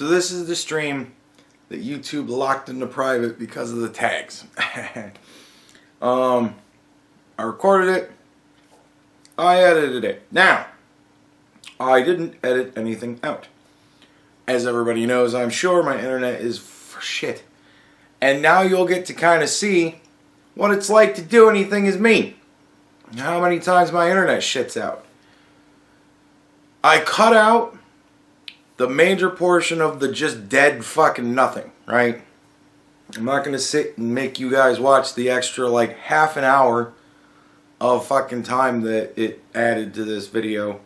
So this is the stream that YouTube locked into private because of the tags. I recorded it. I edited it. Now, I didn't edit anything out. As everybody knows, I'm sure, my internet is for shit. And now you'll get to kind of see what it's like to do anything as me. How many times my internet shits out. I cut out the major portion of the just dead fucking nothing, right? I'm not going to sit and make you guys watch the extra like half an hour of fucking time that it added to this video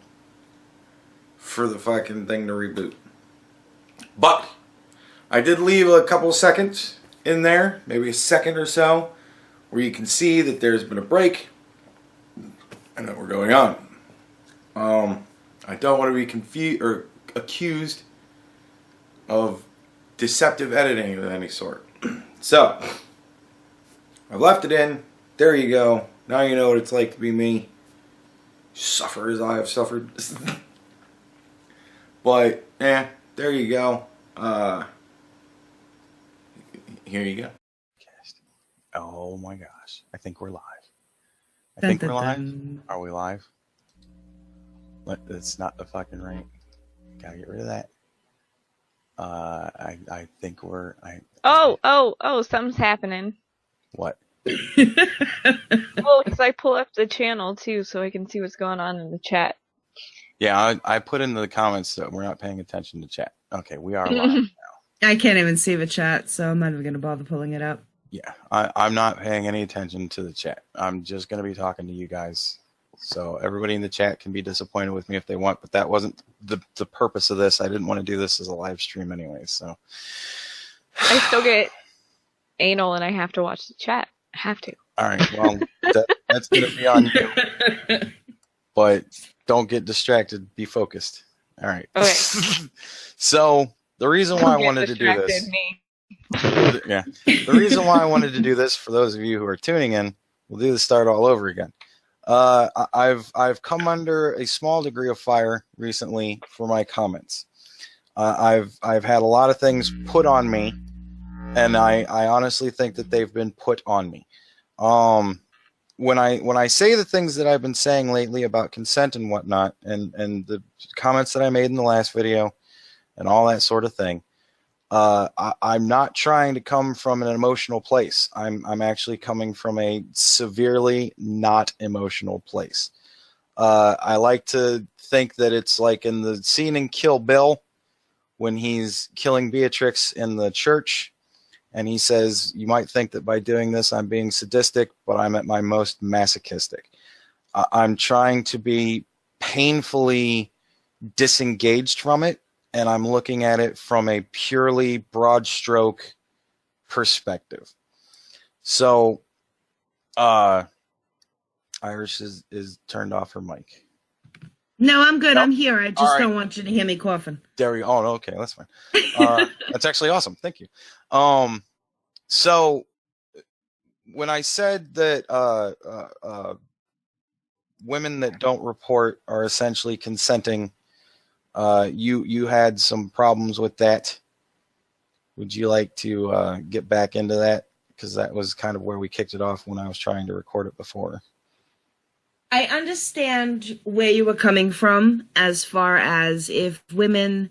for the fucking thing to reboot. But I did leave a couple seconds in there, maybe a second or so, where you can see that there's been a break and that we're going on. I don't want to be confused or accused of deceptive editing of any sort. So, I've left it in. There you go. Now you know what it's like to be me. Suffer as I have suffered. But, there you go. Here you go. Oh my gosh. I think we're live. I think we're live. Are we live? It's not the fucking right. Gotta get rid of that. I think we're... Oh, something's happening. What? Well, because I pull up the channel too so I can see what's going on in the chat. Yeah, I put into the comments that we're not paying attention to chat. Okay, we are live now. I can't even see the chat, so I'm not even going to bother pulling it up. Yeah, I'm not paying any attention to the chat. I'm just going to be talking to you guys. So everybody in the chat can be disappointed with me if they want, but that wasn't the purpose of this. I didn't want to do this as a live stream anyway, so. I still get anal and I have to watch the chat. I have to. All right, well, that's going to be on you. But don't get distracted. Be focused. All right. Okay. So the reason why I wanted to do this. Yeah. The reason why I wanted to do this, for those of you who are tuning in, we'll do the start all over again. I've come under a small degree of fire recently for my comments. I've had a lot of things put on me, and I honestly think that they've been put on me. When I say the things that I've been saying lately about consent and whatnot, and the comments that I made in the last video, and all that sort of thing, I'm not trying to come from an emotional place. I'm actually coming from a severely not emotional place. I like to think that it's like in the scene in Kill Bill when he's killing Beatrix in the church, and he says, you might think that by doing this I'm being sadistic, but I'm at my most masochistic. I'm trying to be painfully disengaged from it, and I'm looking at it from a purely broad stroke perspective. So, Iris is turned off her mic. No, I'm good. Nope. I'm here. I just right. don't want you to hear me coughing. There we go. Oh, okay, that's fine. That's actually awesome. Thank you. So when I said that women that don't report are essentially consenting, you had some problems with that. Would you like to get back into that? Because that was kind of where we kicked it off when I was trying to record it before. I understand where you were coming from as far as if women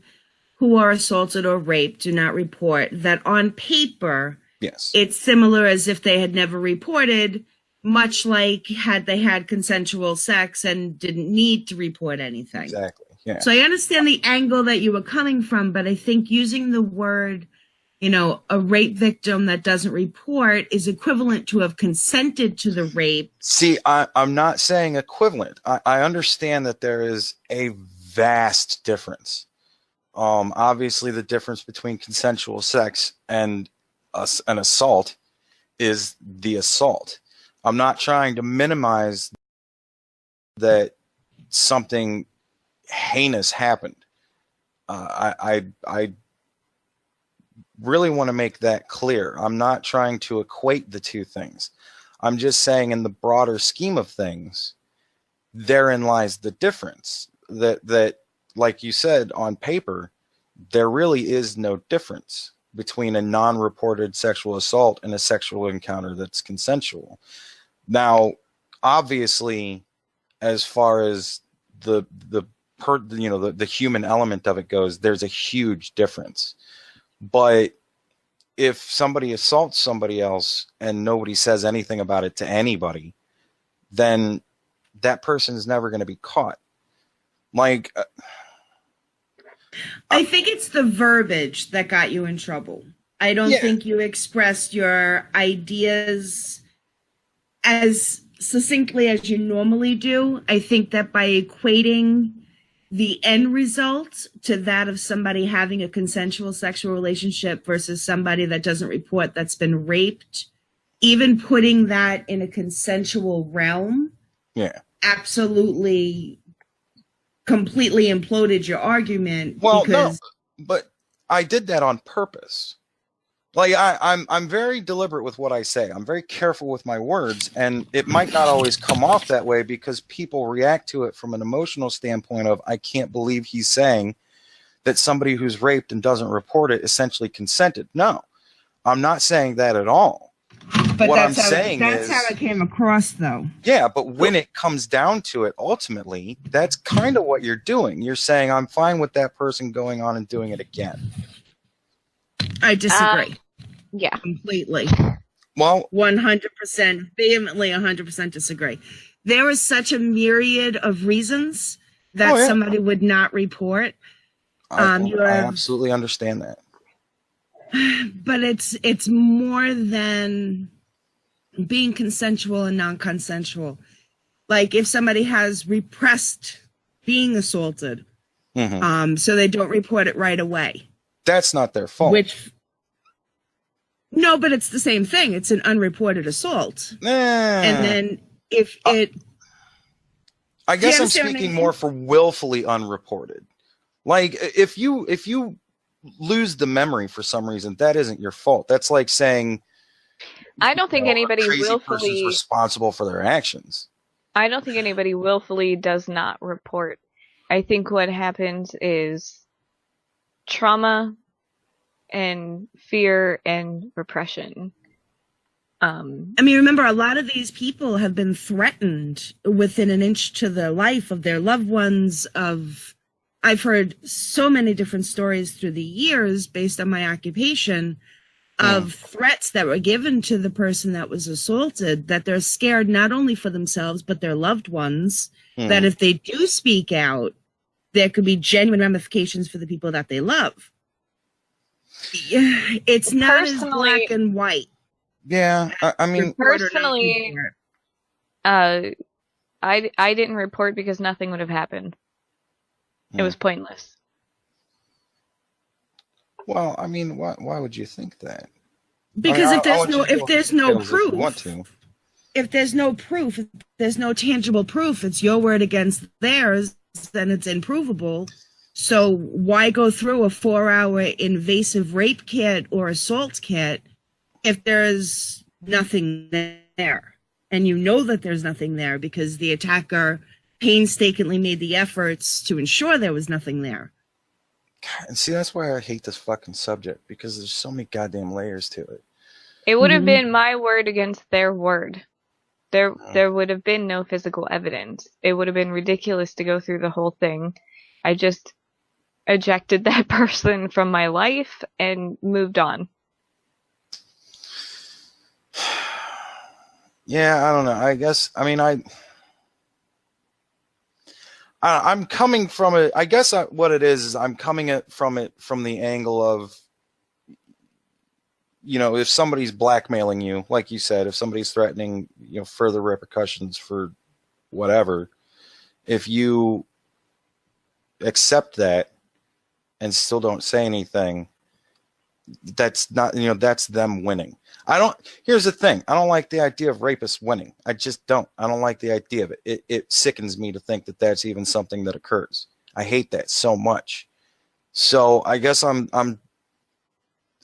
who are assaulted or raped do not report, that on paper, yes, it's similar as if they had never reported, much like had they had consensual sex and didn't need to report anything. Exactly. Yeah. So I understand the angle that you were coming from, but I think using the word, a rape victim that doesn't report is equivalent to have consented to the rape. See, I'm not saying equivalent. I understand that there is a vast difference. Obviously, the difference between consensual sex and an assault is the assault. I'm not trying to minimize that something heinous happened. I really want to make that clear. I'm not trying to equate the two things. I'm just saying in the broader scheme of things, therein lies the difference. That like you said, on paper, there really is no difference between a non-reported sexual assault and a sexual encounter that's consensual. Now, obviously, as far as the human element of it goes, there's a huge difference. But if somebody assaults somebody else and nobody says anything about it to anybody, then that person is never going to be caught. Like, I think it's the verbiage that got you in trouble. I don't think you expressed your ideas as succinctly as you normally do. I think that by equating the end result to that of somebody having a consensual sexual relationship versus somebody that doesn't report that's been raped, even putting that in a consensual realm, absolutely completely imploded your argument. Well, no, but I did that on purpose. Like, I'm very deliberate with what I say. I'm very careful with my words, and it might not always come off that way because people react to it from an emotional standpoint of, I can't believe he's saying that somebody who's raped and doesn't report it essentially consented. No, I'm not saying that at all. But what I'm saying is, that's how it came across, though. Yeah, but when it comes down to it, ultimately, that's kind of what you're doing. You're saying, I'm fine with that person going on and doing it again. I disagree. Yeah. Completely. Well, 100%, vehemently 100% disagree. There is such a myriad of reasons that somebody would not report. I absolutely understand that. But it's more than being consensual and non-consensual. Like if somebody has repressed being assaulted, so they don't report it right away. That's not their fault. No, but it's the same thing. It's an unreported assault. And then if it... I guess I'm speaking more for willfully unreported. Like if you lose the memory for some reason, that isn't your fault. That's like saying... I don't think anybody willfully... person's responsible for their actions. I don't think anybody willfully does not report. I think what happens is trauma and fear and repression. I mean, remember, a lot of these people have been threatened within an inch to the life of their loved ones. I've heard so many different stories through the years based on my occupation of threats that were given to the person that was assaulted, that they're scared not only for themselves, but their loved ones, that if they do speak out, there could be genuine ramifications for the people that they love. It's not as black and white. Yeah, I mean, personally, I didn't report because nothing would have happened. It was pointless. Well, I mean, why would you think that? Because if there's no proof, if there's no tangible proof, it's your word against theirs, then it's improvable. So why go through a 4-hour invasive rape kit or assault kit if there's nothing there? And you know that there's nothing there because the attacker painstakingly made the efforts to ensure there was nothing there. And see, that's why I hate this fucking subject, because there's so many goddamn layers to it. It would have been my word against their word. There would have been no physical evidence. It would have been ridiculous to go through the whole thing. I just ejected that person from my life and moved on. Yeah, I don't know. I guess, I mean, I'm coming from it. I guess what it is I'm coming from the angle of, you know, if somebody's blackmailing you, like you said, if somebody's threatening, you know, further repercussions for whatever, if you accept that and still don't say anything, that's not, you know, that's them winning. Here's the thing. I don't like the idea of rapists winning. I just don't. I don't like the idea of it. It sickens me to think that that's even something that occurs. I hate that so much. So I guess I'm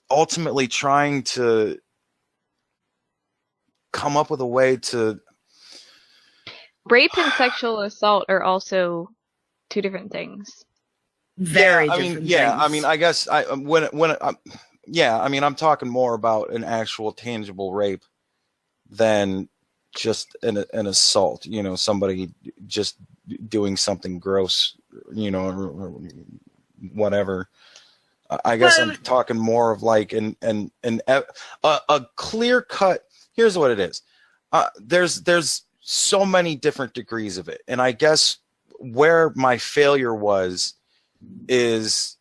ultimately trying to come up with a way to... Rape and sexual assault are also two different things. very different things. I mean, I guess I'm talking more about an actual tangible rape than just an assault. You know, somebody just doing something gross. You know, or whatever. I guess I'm talking more of like a clear cut. Here's what it is. There's so many different degrees of it, and I guess where my failure is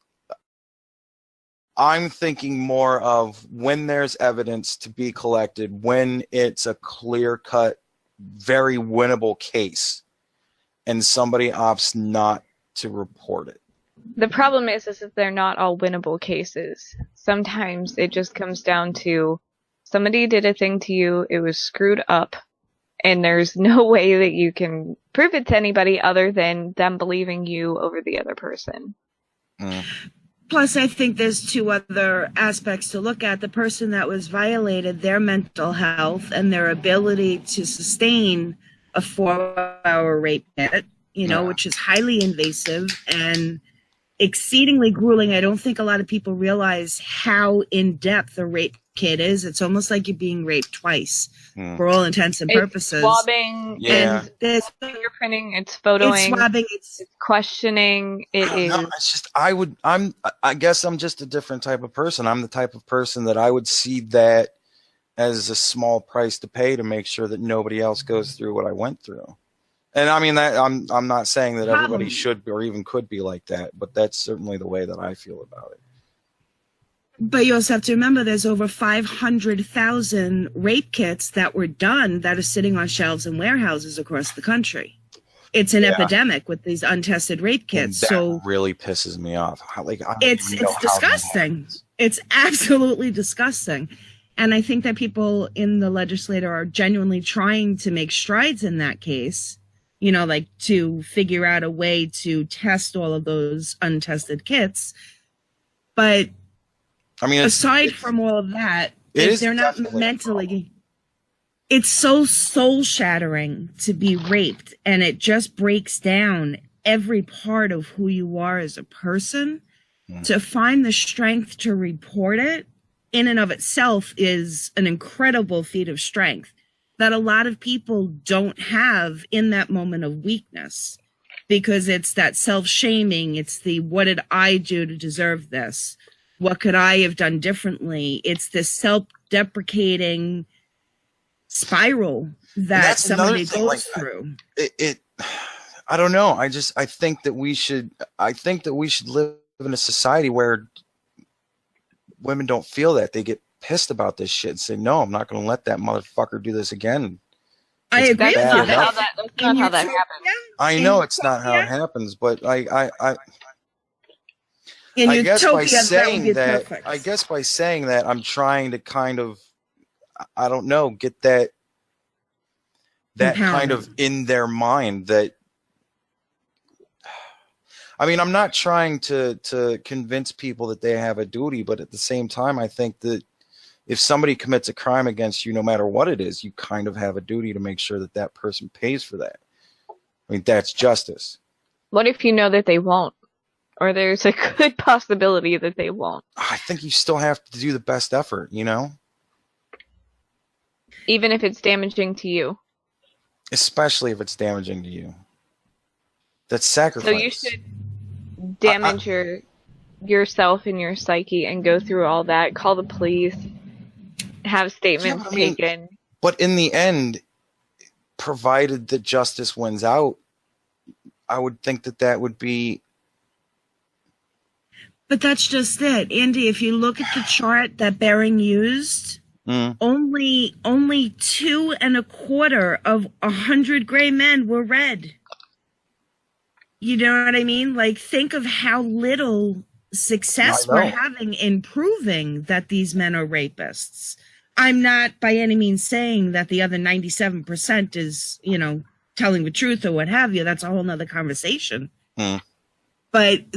I'm thinking more of when there's evidence to be collected, when it's a clear cut, very winnable case, and somebody opts not to report it. The problem is that they're not all winnable cases. Sometimes it just comes down to somebody did a thing to you, it was screwed up, and there's no way that you can prove it to anybody other than them believing you over the other person. Plus, I think there's two other aspects to look at. The person that was violated, their mental health and their ability to sustain a 4-hour rape kit, which is highly invasive and exceedingly grueling. I don't think a lot of people realize how in-depth a rape kit is. It's almost like you're being raped twice for all intents and purposes. It's swabbing, and there's fingerprinting, it's photoing, it's swabbing, it's questioning. I guess I'm just a different type of person. I'm the type of person that I would see that as a small price to pay to make sure that nobody else goes through what I went through. And I mean that I'm not saying that everybody should or even could be like that, but that's certainly the way that I feel about it. But you also have to remember there's over 500,000 rape kits that were done that are sitting on shelves in warehouses across the country. It's an epidemic with these untested rape kits. And that really pisses me off. It's disgusting. It's absolutely disgusting. And I think that people in the legislature are genuinely trying to make strides in that case, to figure out a way to test all of those untested kits. But I mean, aside from all of that, if they're not mentally, it's so soul shattering to be raped, and it just breaks down every part of who you are as a person. To find the strength to report it in and of itself is an incredible feat of strength that a lot of people don't have in that moment of weakness, because it's that self-shaming. It's the, what did I do to deserve this? What could I have done differently? It's this self-deprecating spiral that somebody goes through. I don't know. I think that we should live in a society where women don't feel that. They get pissed about this shit and say, no, I'm not going to let that motherfucker do this again. I agree. That's not how that happens. I know it's not how it happens, but I guess by saying that, I'm trying to kind of, I don't know, get that kind of in their mind. That, I mean, I'm not trying to convince people that they have a duty, but at the same time, I think that if somebody commits a crime against you, no matter what it is, you kind of have a duty to make sure that that person pays for that. I mean, that's justice. What if you know that they won't? Or there's a good possibility that they won't. I think you still have to do the best effort, Even if it's damaging to you. Especially if it's damaging to you. That's sacrifice. So you should damage yourself and your psyche and go through all that. Call the police. Have statements taken. But in the end, provided that justice wins out, I would think that would be... But that's just it. Andy, if you look at the chart that Bering used, only 2.25 of 100 gray men were red. You know what I mean? Like, think of how little success we're having in proving that these men are rapists. I'm not by any means saying that the other 97% is, telling the truth or what have you. That's a whole nother conversation. But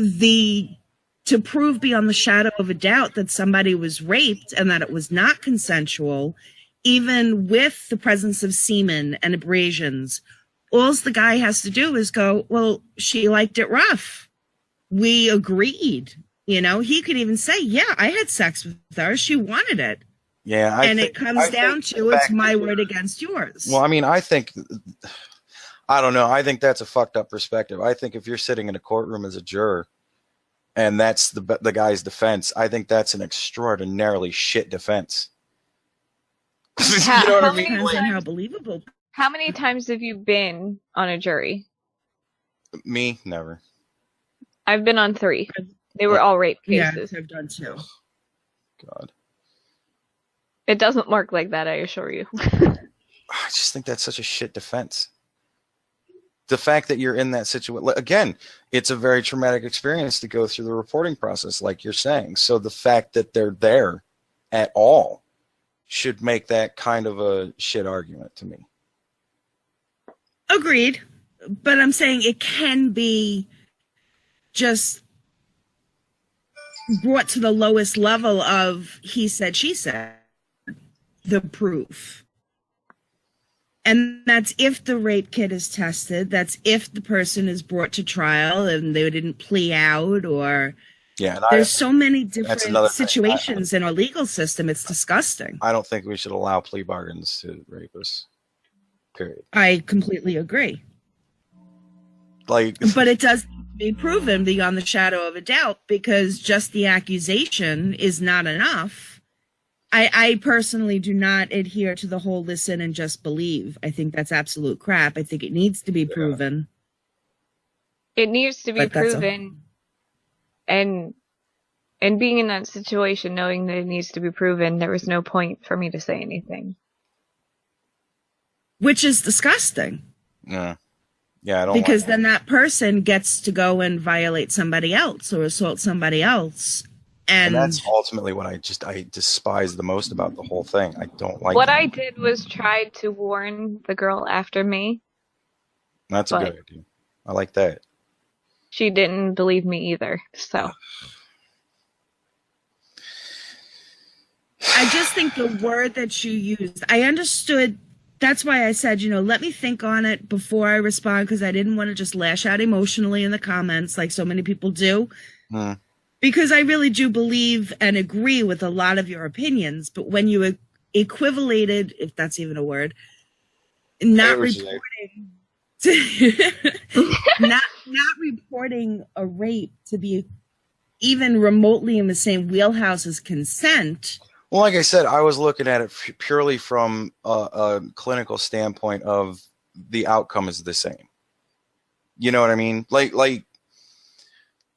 to prove beyond the shadow of a doubt that somebody was raped and that it was not consensual, even with the presence of semen and abrasions, all the guy has to do is go, well, she liked it rough. we agreed. You know, he could even say, yeah, I had sex with her. She wanted it. Yeah. It comes down to it's my word against yours. Well, I mean, I don't know. I think that's a fucked up perspective. I think if you're sitting in a courtroom as a juror and that's the guy's defense, I think that's an extraordinarily shit defense. You know what I mean? Depends on how believable. How many times have you been on a jury? Me, never. I've been on 3. They were all rape cases. Yeah, I've done 2. God. It doesn't work like that, I assure you. I just think that's such a shit defense. The fact that you're in that situation, again, it's a very traumatic experience to go through the reporting process, like you're saying. So the fact that they're there at all should make that kind of a shit argument to me. Agreed. But I'm saying it can be just brought to the lowest level of he said, she said, the proof. And that's if the rape kit is tested. That's if the person is brought to trial and they didn't plea out or... Yeah, there's so many different situations in our legal system. It's disgusting. I don't think we should allow plea bargains to rapists. Period. I completely agree. But it does need to be proven beyond the shadow of a doubt because just the accusation is not enough. I personally do not adhere to the whole listen and just believe. I think that's absolute crap. I think it needs to be proven. It needs to be proven. And being in that situation, knowing that it needs to be proven, there was no point for me to say anything. Which is disgusting. Yeah. Yeah, I don't because then that person gets to go and violate somebody else or assault somebody else. And that's ultimately what I despise the most about the whole thing. I don't like what I did was try to warn the girl after me. That's a good idea. I like that. She didn't believe me either, so. I just think the word that you used, I understood. That's why I said, let me think on it before I respond, because I didn't want to just lash out emotionally in the comments like so many people do. Because I really do believe and agree with a lot of your opinions. But when you equivalated, if that's even a word, not reporting... not reporting a rape to be even remotely in the same wheelhouse as consent. Well, like I said, I was looking at it purely from a clinical standpoint of the outcome is the same. You know what I mean? Like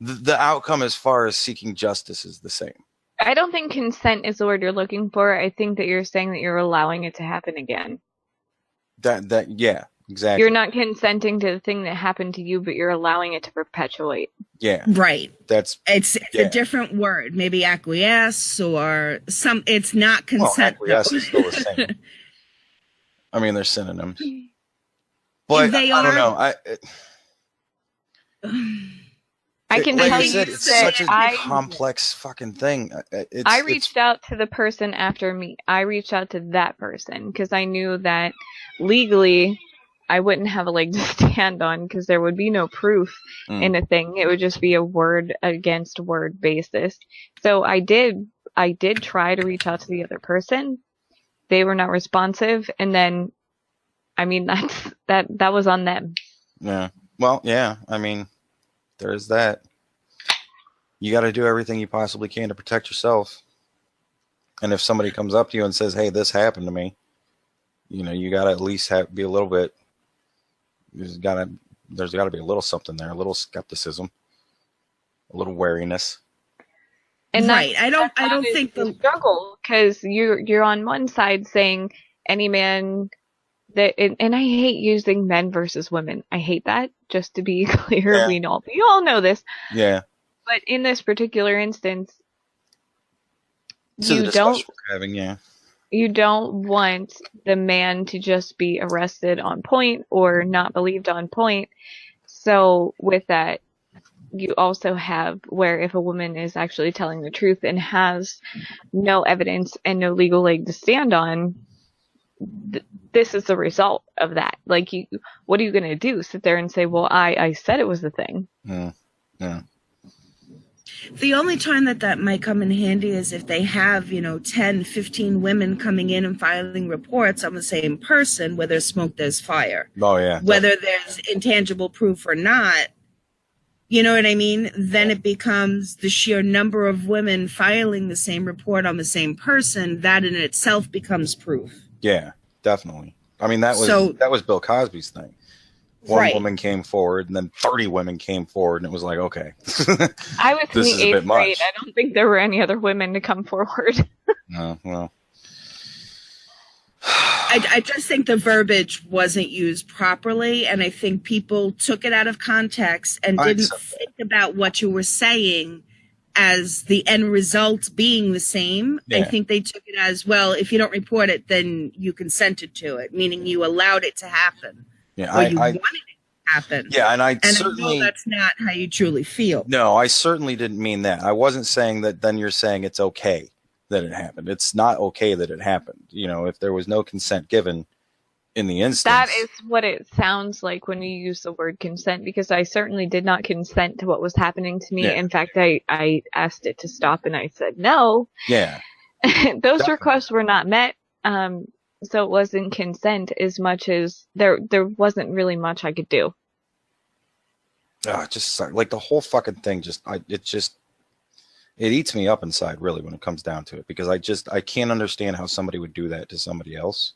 the outcome as far as seeking justice is the same. I don't think consent is the word you're looking for. I think that you're saying that you're allowing it to happen again. Yeah. Exactly. You're not consenting to the thing that happened to you, but you're allowing it to perpetuate. Yeah. Right. It's a different word. Maybe acquiesce or it's not consent. Well, acquiesce is still the same. I mean, they're synonyms. But I don't know. I can like tell I said, you it's such a complex fucking thing. I reached out to the person after me. I reached out to that person because I knew that legally I wouldn't have a leg to stand on because there would be no proof in a thing. It would just be a word against word basis. So I did try to reach out to the other person. They were not responsive. And then, I mean, that was on them. Yeah. Well, yeah. I mean, there is that. You got to do everything you possibly can to protect yourself. And if somebody comes up to you and says, hey, this happened to me, you got to at least be a little bit, there's got to be a little something there, a little skepticism, a little wariness. And right. I don't think the struggle, because you're on one side saying any man that, and I hate using men versus women. I hate that. Just to be clear, yeah. we all know this. Yeah. But in this particular instance, you don't want the man to just be arrested on point or not believed on point. So with that, you also have where if a woman is actually telling the truth and has no evidence and no legal leg to stand on, this is the result of that. Like, what are you going to do? Sit there and say, well, I said it was the thing. Yeah. The only time that might come in handy is if they have, 10, 15 women coming in and filing reports on the same person, where there's smoke, there's fire. Oh, yeah. Whether there's intangible proof or not, you know what I mean? Then it becomes the sheer number of women filing the same report on the same person. That in itself becomes proof. Yeah, definitely. I mean, that was Bill Cosby's thing. One woman came forward, and then 30 women came forward, and it was like, okay. I was in the 8th grade. I don't think there were any other women to come forward. No, well. I just think the verbiage wasn't used properly, and I think people took it out of context and didn't think about what you were saying as the end result being the same. Yeah. I think they took it as, well, if you don't report it, then you consented to it, meaning you allowed it to happen. Yeah, or you wanted it to happen. Yeah, and I know that's not how you truly feel. No, I certainly didn't mean that. I wasn't saying that then you're saying it's okay that it happened. It's not okay that it happened. If there was no consent given in the instance. That is what it sounds like when you use the word consent, because I certainly did not consent to what was happening to me. Yeah. In fact, I asked it to stop, and I said no. Yeah. Those requests were not met. So it wasn't consent as much as there wasn't really much I could do. Just like the whole fucking thing, it eats me up inside, really, when it comes down to it, because I can't understand how somebody would do that to somebody else.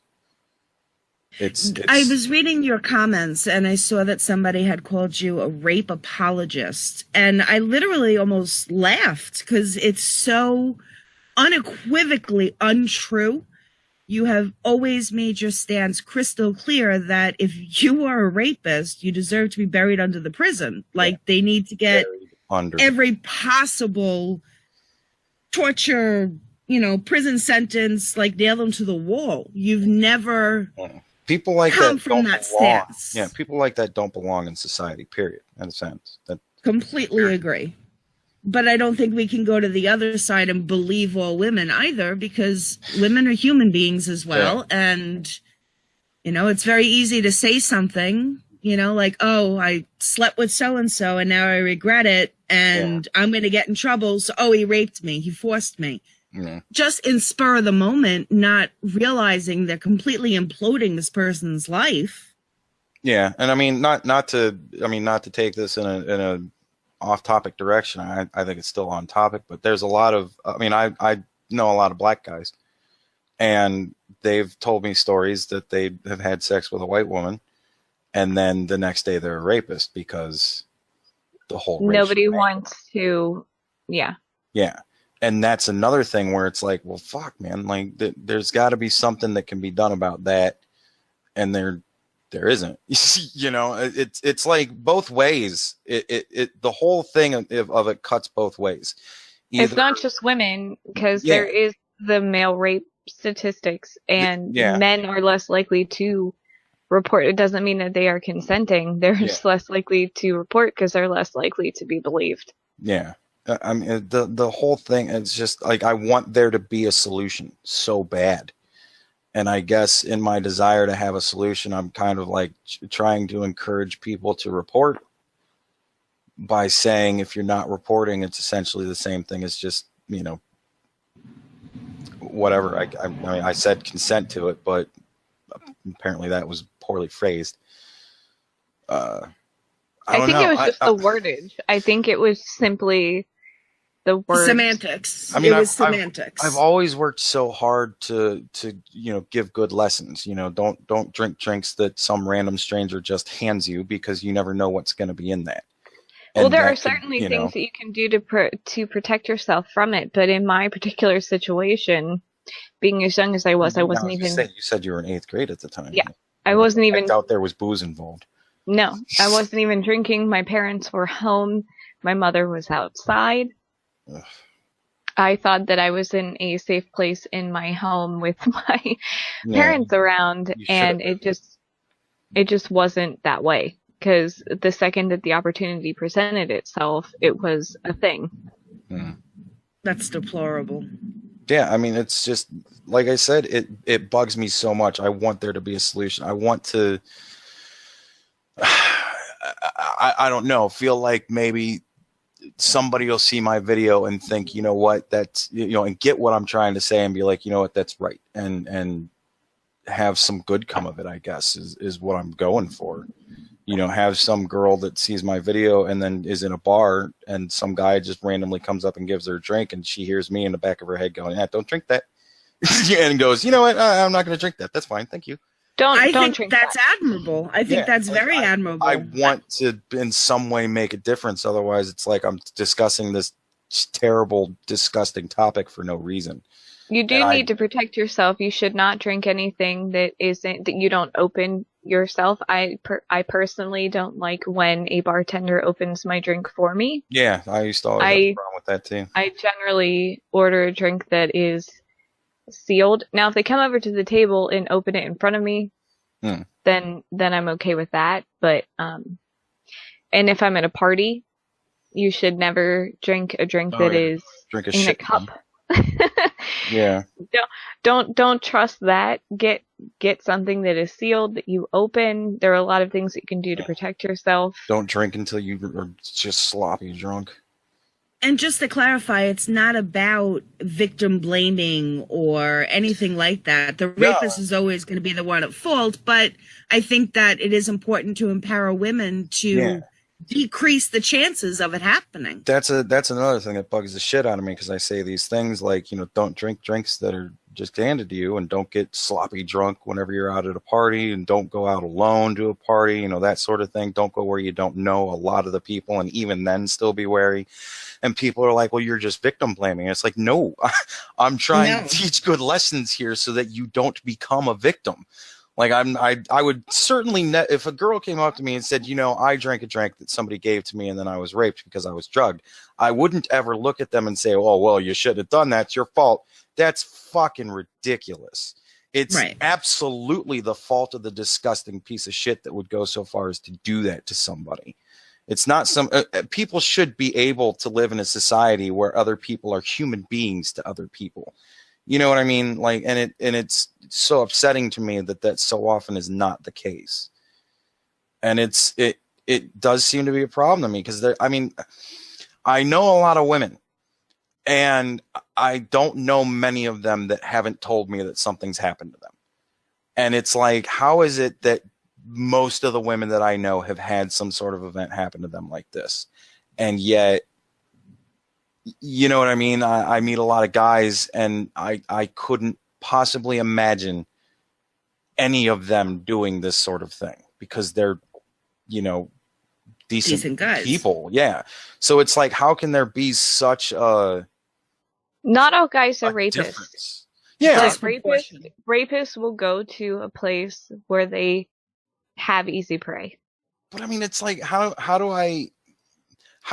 I was reading your comments, and I saw that somebody had called you a rape apologist, and I literally almost laughed because it's so unequivocally untrue. You have always made your stance crystal clear that if you are a rapist, you deserve to be buried under the prison. Like, they need to get every possible torture, prison sentence, like nail them to the wall. You've never people like come that from that stance. Yeah, people like that don't belong in society, period, in a sense. Completely agree. But I don't think we can go to the other side and believe all women either, because women are human beings as well. Yeah. And, it's very easy to say something, like, oh, I slept with so-and-so and now I regret it and I'm going to get in trouble. So, he raped me. He forced me. Yeah. Just in spur of the moment, not realizing they're completely imploding this person's life. Yeah. And I mean, not to take this in a off-topic direction. I think it's still on topic, but there's a lot of, I know a lot of black guys, and they've told me stories that they have had sex with a white woman, and then the next day they're a rapist because the whole nobody wants to, yeah. And that's another thing where it's like, well, fuck, man, like there's got to be something that can be done about that, and there isn't. It's like both ways. The whole thing of it cuts both ways. It's not just women, because there is the male rape statistics, and men are less likely to report. It doesn't mean that they are consenting. They're just less likely to report because they're less likely to be believed. Yeah. I mean, the whole thing, it's just like, I want there to be a solution so bad. And I guess in my desire to have a solution, I'm kind of like trying to encourage people to report by saying, if you're not reporting, it's essentially the same thing as just, whatever. I said consent to it, but apparently that was poorly phrased. I think it was just the wordage. I think it was simply the word semantics. I mean, it was semantics. I've always worked so hard to give good lessons. Don't drink drinks that some random stranger just hands you, because you never know what's going to be in that. Well, there are certainly things that you can do to protect yourself from it. But in my particular situation, being as young as I wasn't even. You said you were in 8th grade at the time. Yeah, I wasn't even. I doubt there was booze involved. No, I wasn't even drinking. My parents were home. My mother was outside. Ugh. I thought that I was in a safe place in my home with my parents around, and it just wasn't that way. Because the second that the opportunity presented itself, it was a thing. That's deplorable. Yeah, I mean, it's just, like I said, it bugs me so much. I want there to be a solution. I want to, I don't know, feel like maybe somebody will see my video and think, you know what, that's, you know, and get what I'm trying to say and be like, you know what, that's right. And have some good come of it, I guess, is what I'm going for. You know, have some girl that sees my video and then is in a bar and some guy just randomly comes up and gives her a drink and she hears me in the back of her head going, yeah, don't drink that. And goes, you know what, I'm not going to drink that. That's fine. Thank you. I don't think that's admirable. I think that's very admirable. I want to in some way make a difference. Otherwise, it's like I'm discussing this terrible, disgusting topic for no reason. You do need to protect yourself. You should not drink anything that you don't open yourself. I personally don't like when a bartender opens my drink for me. Yeah, I used to always have a problem with that too. I generally order a drink that is sealed. Now, if they come over to the table and open it in front of me, then I'm okay with that. But and if I'm at a party, you should never drink a drink that is in a cup. Yeah. Don't trust that. Get something that is sealed that you open. There are a lot of things that you can do to protect yourself. Don't drink until you are just sloppy drunk. And just to clarify, it's not about victim blaming or anything like that. The rapist is always going to be the one at fault, but I think that it is important to empower women to decrease the chances of it happening. That's another thing that bugs the shit out of me, because I say these things like, you know, don't drink drinks that are just handed to you, and don't get sloppy drunk whenever you're out at a party, and don't go out alone to a party, you know, that sort of thing. Don't go where you don't know a lot of the people, and even then still be wary. And people are like, well, you're just victim blaming. It's like, no, I'm trying to teach good lessons here so that you don't become a victim. Like I would certainly, if a girl came up to me and said, you know, I drank a drink that somebody gave to me and then I was raped because I was drugged, I wouldn't ever look at them and say, oh, well, you shouldn't have done that. It's your fault. That's fucking ridiculous. It's absolutely the fault of the disgusting piece of shit that would go so far as to do that to somebody. It's not people should be able to live in a society where other people are human beings to other people. You know what I mean? Like, and it's so upsetting to me that so often is not the case. And it does seem to be a problem to me, because I know a lot of women, and I don't know many of them that haven't told me that something's happened to them. And it's like, how is it that most of the women that I know have had some sort of event happen to them like this? And yet, you know what I mean? I meet a lot of guys, and I couldn't possibly imagine any of them doing this sort of thing, because they're, you know, decent guys. People. Yeah. So it's like, how can there be such a... Not all guys are rapists. Difference? Yeah. Like rapists will go to a place where they have easy prey. But I mean, it's like, how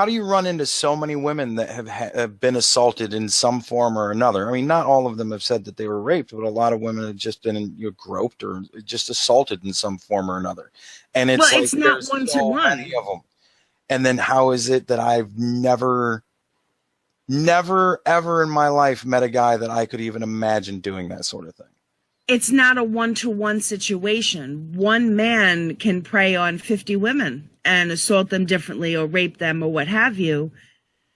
do you run into so many women that have been assaulted in some form or another? I mean, not all of them have said that they were raped, but a lot of women have just been groped or just assaulted in some form or another. And it's like, it's not one to one. Many of them. And then how is it that I've never, ever in my life met a guy that I could even imagine doing that sort of thing? It's not a one-to-one situation. One man can prey on 50 women and assault them differently or rape them or what have you,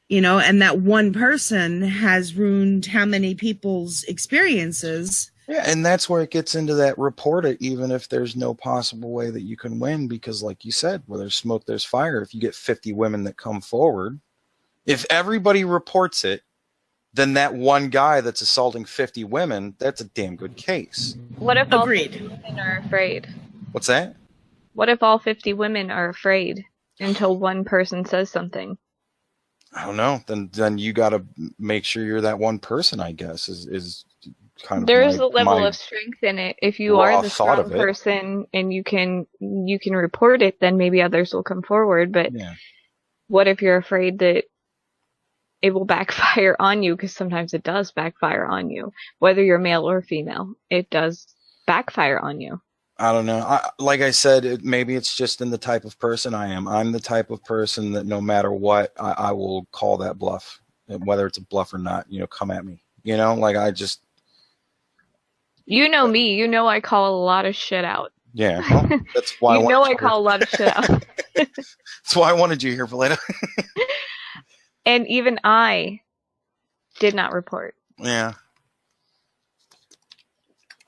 you know, and that one person has ruined how many people's experiences. Yeah, and that's where it gets into that report it, even if there's no possible way that you can win, because like you said, where there's smoke, there's fire. If you get 50 women that come forward, if everybody reports it, then that one guy that's assaulting 50 women, that's a damn good case. What if all 50 women are afraid? What's that? What if all 50 women are afraid until one person says something? I don't know. Then you got to make sure you're that one person, I guess, is kind of There's a level of strength in it. If you are the strong person and you can report it, then maybe others will come forward. But what if you're afraid that it will backfire on you? Because sometimes it does backfire on you. Whether you're male or female, it does backfire on you. I don't know. Like I said, maybe it's just in the type of person I am. I'm the type of person that no matter what, I will call that bluff. Whether it's a bluff or not, come at me. Like I just... You know me. You know I call a lot of shit out. Yeah. Well, that's why I call a lot of shit out. That's why I wanted you here, Valeda. And even I did not report. Yeah.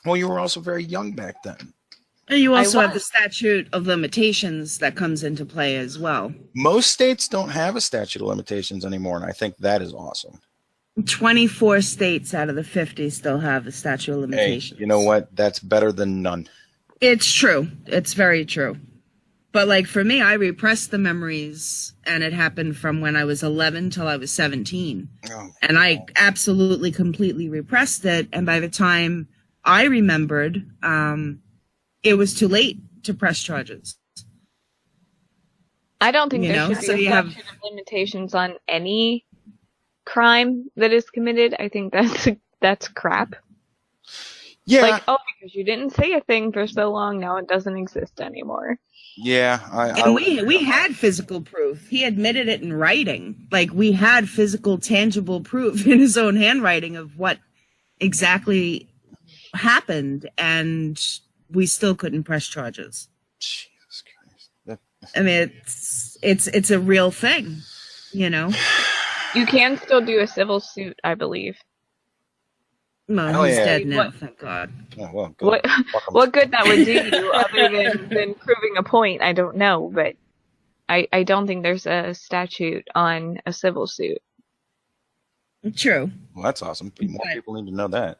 Well, you were also very young back then. And you also have the statute of limitations that comes into play as well. Most states don't have a statute of limitations anymore, and I think that is awesome. 24 states out of the 50 still have a statute of limitations. Hey, you know what? That's better than none. It's true. It's very true. But like for me, I repressed the memories, and it happened from when I was 11 till I was 17. And I absolutely, completely repressed it. And by the time I remembered, it was too late to press charges. I don't think there should be a statute of limitations on any crime that is committed. I think that's crap. Yeah. Like, oh, because you didn't say a thing for so long, now it doesn't exist anymore. Yeah. And we had physical proof. He admitted it in writing. Like, we had physical, tangible proof in his own handwriting of what exactly happened, and we still couldn't press charges. Jesus Christ. I mean, it's a real thing, you know? You can still do a civil suit, I believe. No, he's dead now, thank God. Oh, well, what good that would do you other than proving a point, I don't know, but I don't think there's a statute on a civil suit. True. Well, that's awesome. More people need to know that.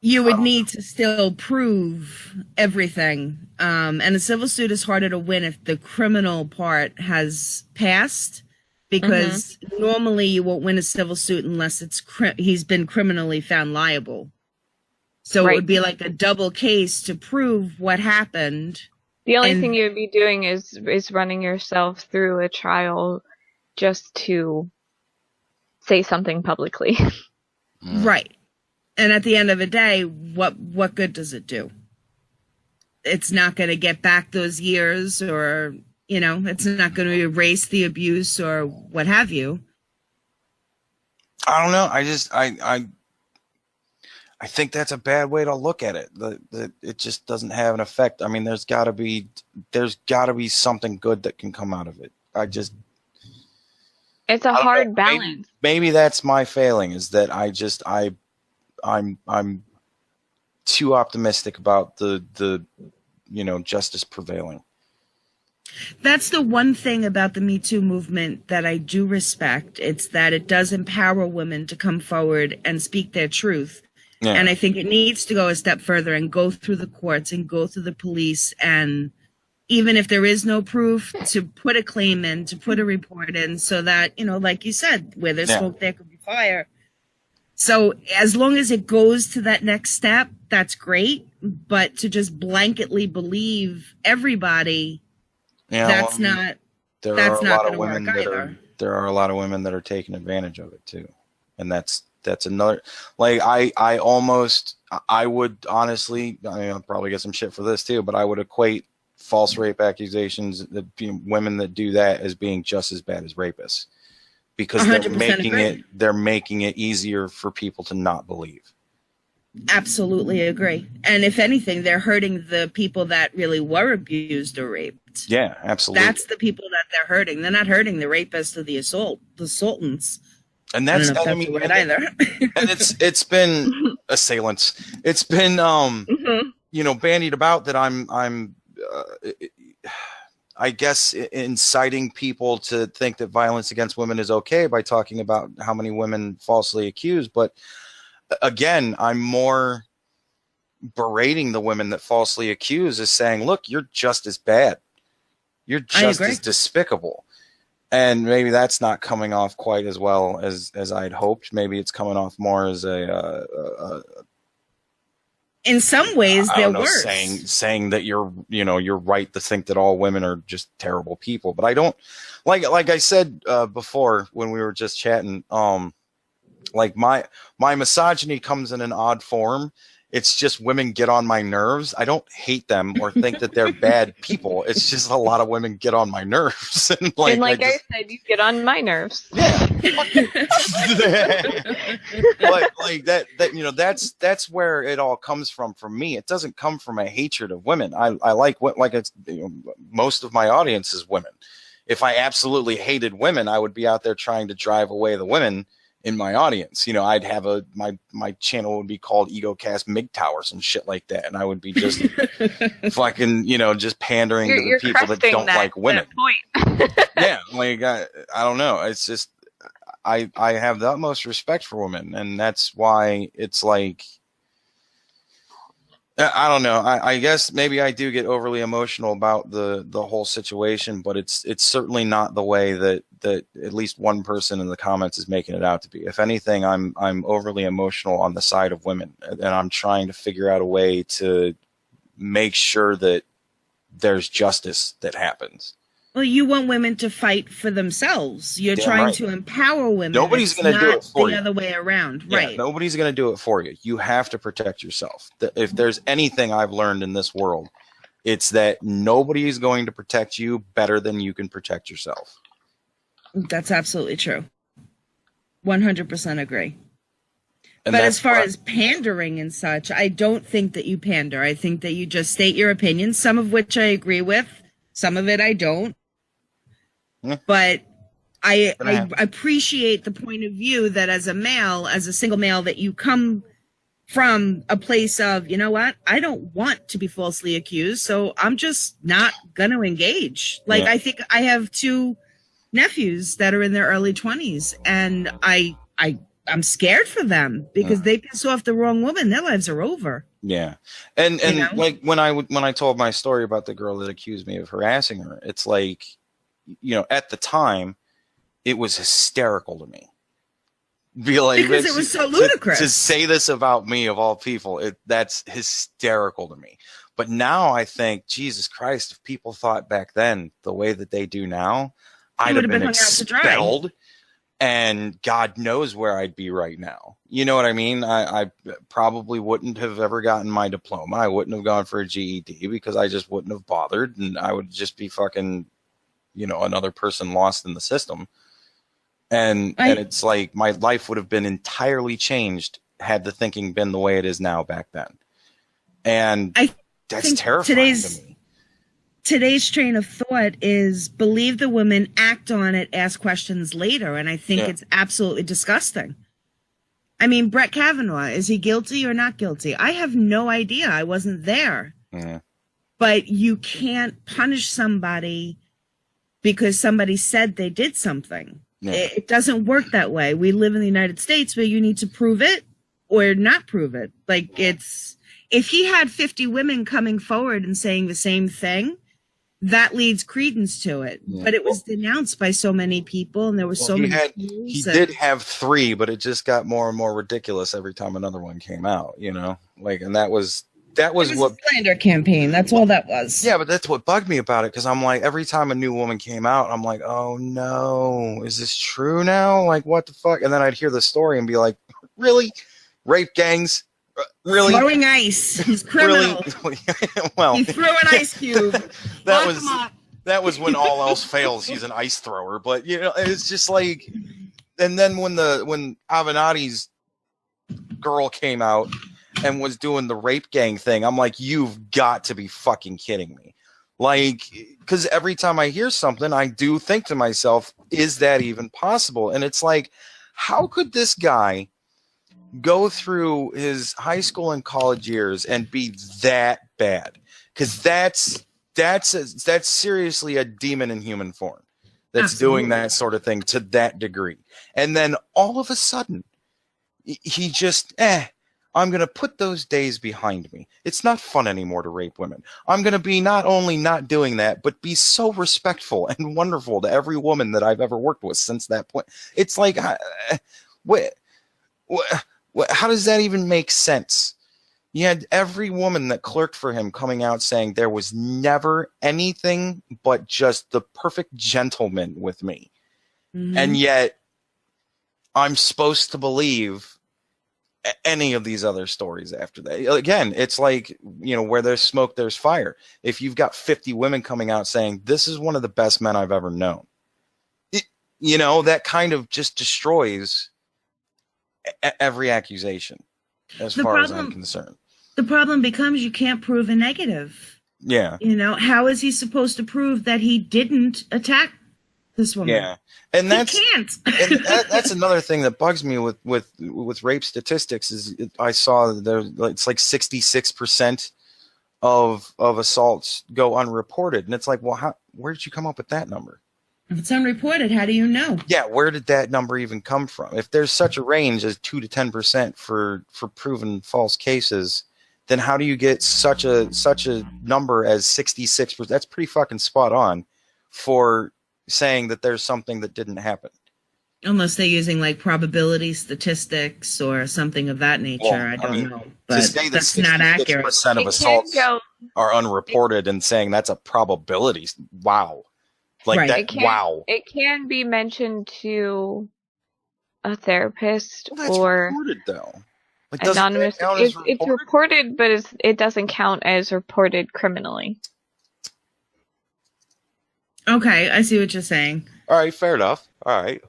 You would need to still prove everything. And a civil suit is harder to win if the criminal part has passed, because normally you won't win a civil suit unless he's been criminally found liable. So It would be like a double case to prove what happened. The only thing you would be doing is running yourself through a trial just to say something publicly. Right. And at the end of the day, what good does it do? It's not going to get back those years, or, you know, it's not going to erase the abuse or what have you. I don't know. I think that's a bad way to look at it. It just doesn't have an effect. I mean, there's got to be something good that can come out of it. It's a hard balance. Maybe that's my failing, is that I'm too optimistic about the justice prevailing. That's the one thing about the Me Too movement that I do respect. It's that it does empower women to come forward and speak their truth. Yeah. And I think it needs to go a step further and go through the courts and go through the police, and even if there is no proof, to put a claim in, to put a report in, so that, like you said, where there's smoke, there could be fire. So as long as it goes to that next step, that's great. But to just blanketly believe everybody, that's not going to work either. There are a lot of women that are taking advantage of it too. And that's another, like, I would honestly, I'll probably get some shit for this too, but I would equate false rape accusations, women that do that, as being just as bad as rapists. Because they're making it easier for people to not believe. Absolutely agree. And if anything, they're hurting the people that really were abused or raped. Yeah, absolutely. That's the people that they're hurting. They're not hurting the rapists or the assailants. And that's, either. And it's been assailants. It's been bandied about that I'm I guess inciting people to think that violence against women is okay by talking about how many women falsely accused. But again, I'm more berating the women that falsely accuse, as saying, look, you're just as bad. You're just as despicable. And maybe that's not coming off quite as well as I'd hoped. Maybe it's coming off more as in some ways, they're worse. Saying that you're right to think that all women are just terrible people. But I don't, like I said before when we were just chatting, like my misogyny comes in an odd form. It's just women get on my nerves. I don't hate them or think that they're bad people. It's just a lot of women get on my nerves. And I said, you get on my nerves. Yeah. That's where it all comes from for me. It doesn't come from a hatred of women. I like it's most of my audience is women. If I absolutely hated women, I would be out there trying to drive away the women in my audience. You know, I'd have my channel would be called Egocast MGTOW or some shit like that, and I would be just fucking, you know, just pandering to the people that don't like women. Yeah, like I don't know. It's just I have the utmost respect for women, and that's why it's like, I don't know. I guess maybe I do get overly emotional about the whole situation, but it's certainly not the way that at least one person in the comments is making it out to be. If anything, I'm overly emotional on the side of women, and I'm trying to figure out a way to make sure that there's justice that happens. Well, you want women to fight for themselves. You're trying to empower women. Nobody's going to do it for you. The other way around, right? Nobody's going to do it for you. You have to protect yourself. If there's anything I've learned in this world, it's that nobody is going to protect you better than you can protect yourself. That's absolutely true. 100% agree. But as far as pandering and such, I don't think that you pander. I think that you just state your opinion, some of which I agree with, some of it I don't. But I appreciate the point of view that as a male, as a single male, that you come from a place of, you know what, I don't want to be falsely accused, so I'm just not going to engage. Like, I think I have 2 nephews that are in their early 20s, and I'm scared for them because they piss off the wrong woman. Their lives are over. Yeah. And you know? Like when I told my story about the girl that accused me of harassing her, it's like, you know, at the time, it was hysterical to me. Because it was so ludicrous. To say this about me, of all people, that's hysterical to me. But now I think, Jesus Christ, if people thought back then the way that they do now, I'd have been expelled, and God knows where I'd be right now. You know what I mean? I probably wouldn't have ever gotten my diploma. I wouldn't have gone for a GED because I just wouldn't have bothered, and I would just be fucking, you know, another person lost in the system. And it's like my life would have been entirely changed had the thinking been the way it is now back then. And that's terrifying to me. Today's train of thought is believe the women, act on it, ask questions later. And I think it's absolutely disgusting. I mean, Brett Kavanaugh, is he guilty or not guilty? I have no idea. I wasn't there. But you can't punish somebody because somebody said they did something. It doesn't work that way. We live in the United States where you need to prove it or not prove it. Like, if he had 50 women coming forward and saying the same thing, that leads credence to it. But it was denounced by so many people, and there was so many. He did have 3, but it just got more and more ridiculous every time another one came out. You know, like, and that was what a slander campaign. That's all that was. Yeah, but that's what bugged me about it, because I'm like, every time a new woman came out, I'm like, oh no, is this true now? Like, what the fuck? And then I'd hear the story and be like, really? Rape gangs? Really? Throwing ice. He's criminal. Really? Well, he threw an ice cube. that was when all else fails. He's an ice thrower. But you know, it's just like, and then when Avenatti's girl came out and was doing the rape gang thing, I'm like, you've got to be fucking kidding me. Like, because every time I hear something, I do think to myself, is that even possible? And it's like, how could this guy go through his high school and college years and be that bad? Because that's seriously a demon in human form that's doing that sort of thing to that degree. And then all of a sudden, he just, I'm going to put those days behind me. It's not fun anymore to rape women. I'm going to be not only not doing that, but be so respectful and wonderful to every woman that I've ever worked with since that point. It's like, how does that even make sense? You had every woman that clerked for him coming out saying there was never anything but just the perfect gentleman with me. And yet I'm supposed to believe any of these other stories after that. Again, it's like, you know, where there's smoke, there's fire. If you've got 50 women coming out saying this is one of the best men I've ever known, you know, that kind of just destroys every accusation as far as I'm concerned. The problem becomes you can't prove a negative. Yeah. You know, how is he supposed to prove that he didn't attack This woman. Yeah, and that's can't. And that's another thing that bugs me with rape statistics is I saw that it's like 66% of assaults go unreported, and it's like, well, where did you come up with that number? If it's unreported, how do you know? Yeah, where did that number even come from? If there's such a range as 2 to 10% for proven false cases, then how do you get such a number as 66%? That's pretty fucking spot on for saying that there's something that didn't happen. Unless they're using like probability statistics or something of that nature. Well, I don't know. But to say that that's not accurate. 66% of assaults are unreported and saying that's a probability. Wow. Like right. Wow. It can be mentioned to a therapist that's or reported though. Like, anonymous. It's reported, but it doesn't count as reported criminally. Okay, I see what you're saying. All right, fair enough. All right.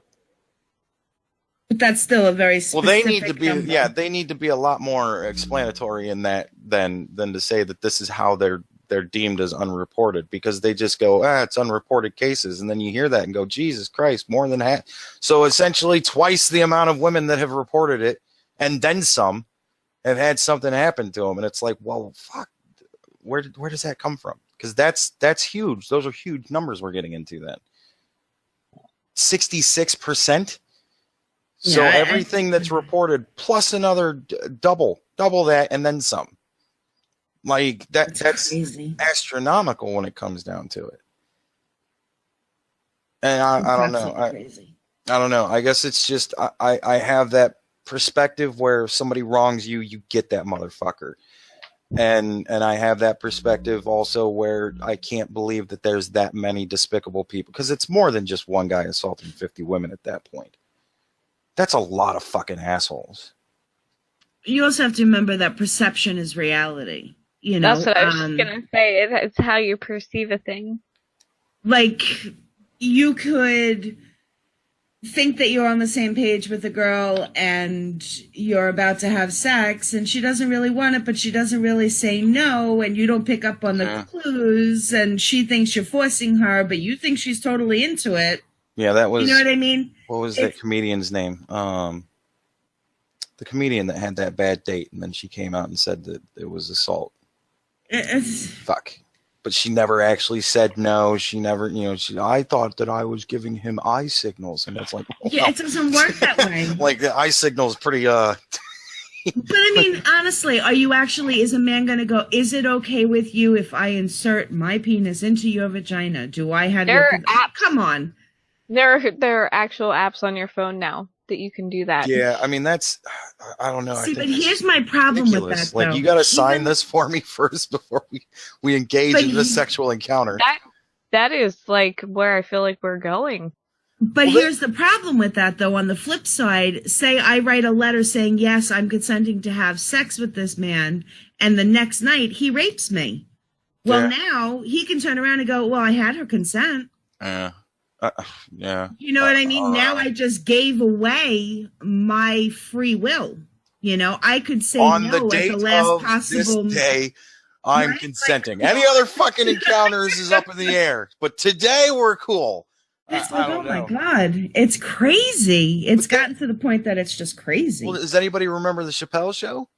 But that's still a very specific they need to be number. They need to be a lot more explanatory in that than to say that this is how they're deemed as unreported, because they just go, it's unreported cases, and then you hear that and go, Jesus Christ, more than half. So essentially twice the amount of women that have reported it and then some have had something happen to them, and it's like, well, fuck, where does that come from? Because that's huge. Those are huge numbers we're getting into then. 66%. So everything that's reported plus another double that and then some. Like that's crazy. Astronomical when it comes down to it. And I don't know. I don't know. I guess it's just I have that perspective where if somebody wrongs you, you get that motherfucker. And I have that perspective also where I can't believe that there's that many despicable people, because it's more than just one guy assaulting 50 women at that point. That's a lot of fucking assholes. You also have to remember that perception is reality. You know, that's what I was just gonna say. It's how you perceive a thing. Like, you could think that you're on the same page with a girl and you're about to have sex and she doesn't really want it, but she doesn't really say no, and you don't pick up on the clues, and she thinks you're forcing her, but you think she's totally into it. Yeah, that was... You know what I mean? What was that comedian's name? The comedian that had that bad date, and then she came out and said that it was assault. Fuck. But she never actually said no. She never, I thought that I was giving him eye signals, and it's like, yeah, it doesn't work that way. Like, the eye signal is pretty, But I mean, honestly, is a man going to go, is it okay with you if I insert my penis into your vagina? Do I have come on. There are actual apps on your phone now that you can do that. Yeah, I mean, that's, I don't know. See, but here's my problem with that, though. Like, you got to sign this for me first before we engage in this sexual encounter. That is, like, where I feel like we're going. But here's the problem with that, though. On the flip side, say I write a letter saying, yes, I'm consenting to have sex with this man, and the next night he rapes me. Well, now he can turn around and go, well, I had her consent. Yeah. You know what I mean? Now I just gave away my free will. I could say on no the date at the last of possible this day. I'm consenting. Any other fucking encounters is up in the air, but today we're cool. It's like, oh my God, it's crazy. It's gotten to the point that it's just crazy. Well, does anybody remember the Chappelle Show?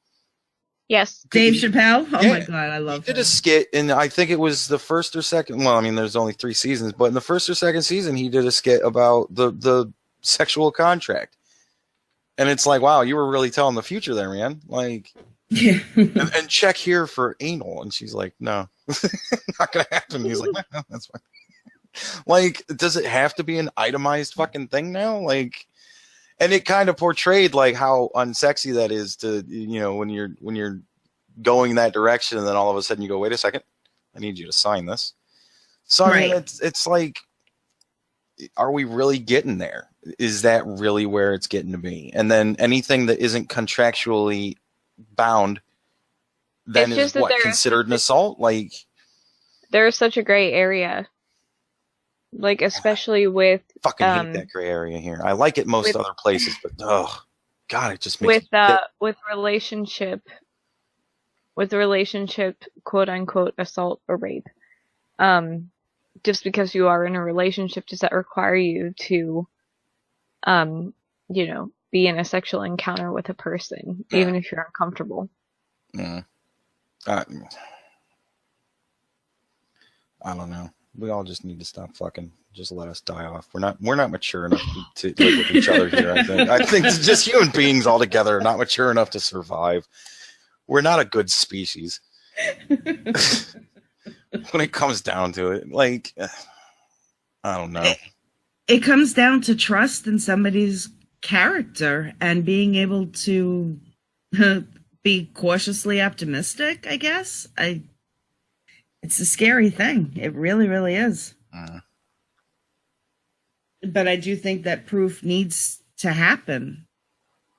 Yes. Dave Chappelle? Oh my God, I love him. He did a skit, and I think it was the first or second. Well, I mean, there's only 3 seasons, but in the first or second season, he did a skit about the sexual contract. And it's like, wow, you were really telling the future there, man. Like, yeah. and check here for anal. And she's like, no, not going to happen. He's like, no, that's fine. Like, does it have to be an itemized fucking thing now? Like, and it kind of portrayed like how unsexy that is to, when you're going that direction, and then all of a sudden you go, wait a second, I need you to sign this. So I mean, it's like, are we really getting there? Is that really where it's getting to be? And then anything that isn't contractually bound, then is what considered an assault? Like, there's such a gray area. Like, especially with fucking hate that gray area here. I like it most other places, but oh God, it just makes with relationship, quote unquote, assault or rape. just because you are in a relationship, does that require you to, be in a sexual encounter with a person, even if you're uncomfortable? Yeah. I don't know. We all just need to stop fucking. Just let us die off. We're not mature enough to live with each other here. I think just human beings altogether are not mature enough to survive. We're not a good species. When it comes down to it, like, I don't know. It comes down to trust in somebody's character and being able to be cautiously optimistic, I guess. It's a scary thing. It really, really is. But I do think that proof needs to happen.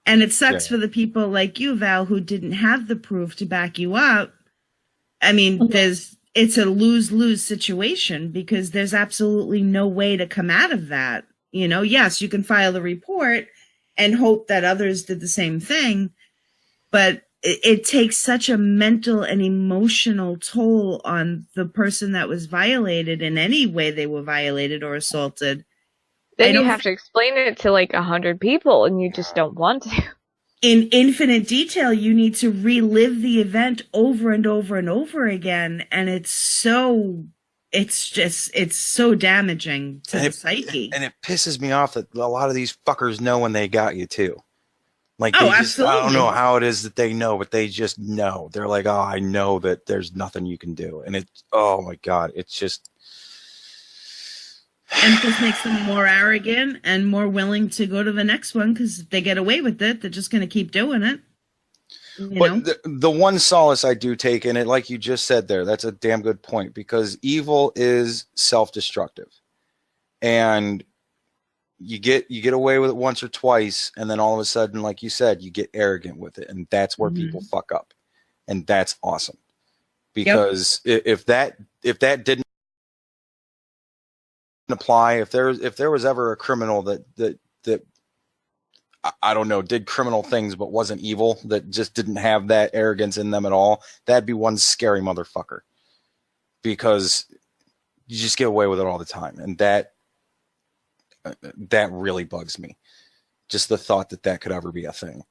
And it sucks for the people like you, Val, who didn't have the proof to back you up. I mean, it's a lose-lose situation because there's absolutely no way to come out of that. Yes, you can file a report and hope that others did the same thing, but it takes such a mental and emotional toll on the person that was violated in any way they were violated or assaulted. Then you have to explain it to like 100 people and you just don't want to. In infinite detail, you need to relive the event over and over and over again. And it's so damaging to the psyche. And it pisses me off that a lot of these fuckers know when they got you too. Like, absolutely. I don't know how it is that they know, but they just know. They're like, oh, I know that there's nothing you can do. And oh my God, it's just. And it just makes them more arrogant and more willing to go to the next one because if they get away with it, they're just going to keep doing it. But the one solace I do take in it, like you just said there, that's a damn good point, because evil is self-destructive. And you get away with it once or twice, and then all of a sudden, like you said, you get arrogant with it, and that's where people fuck up. And that's awesome. Because if that didn't apply, if there was ever a criminal that I don't know, did criminal things but wasn't evil, that just didn't have that arrogance in them at all, that'd be one scary motherfucker, because you just get away with it all the time, and that really bugs me, just the thought that could ever be a thing.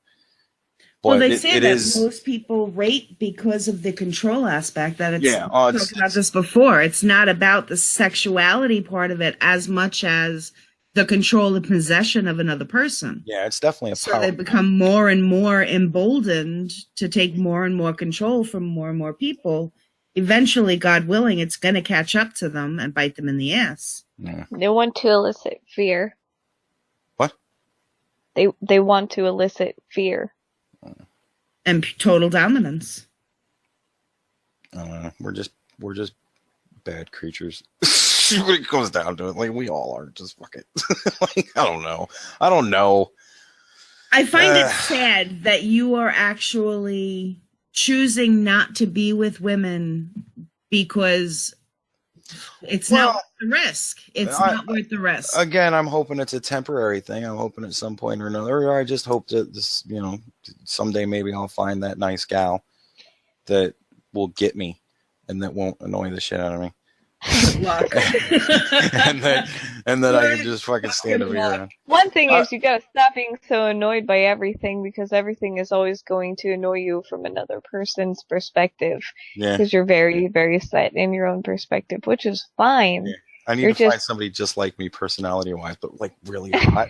Well, they say that most people rape because of the control aspect. That it's talked about this before. It's not about the sexuality part of it as much as the control and possession of another person. Yeah, it's definitely a power. So they become more and more emboldened to take more and more control from more and more people. Eventually, God willing, it's going to catch up to them and bite them in the ass. Yeah. They want to elicit fear. What? They want to elicit fear. And total dominance. I don't know. We're just bad creatures. When it comes down to it, like, we all are. Just fuck it. Like, I don't know. I find it sad that you are actually choosing not to be with women because it's not worth the risk. It's not worth the risk. Again, I'm hoping it's a temporary thing. I'm hoping at some point or another. I just hope that this, someday maybe I'll find that nice gal that will get me and that won't annoy the shit out of me. Luck. and then I can just fucking stand over here. One thing is, you gotta stop being so annoyed by everything, because everything is always going to annoy you from another person's perspective. Yeah. Because you're very, very set in your own perspective, which is fine. Yeah. I need to find somebody just like me, personality-wise, but like really hot.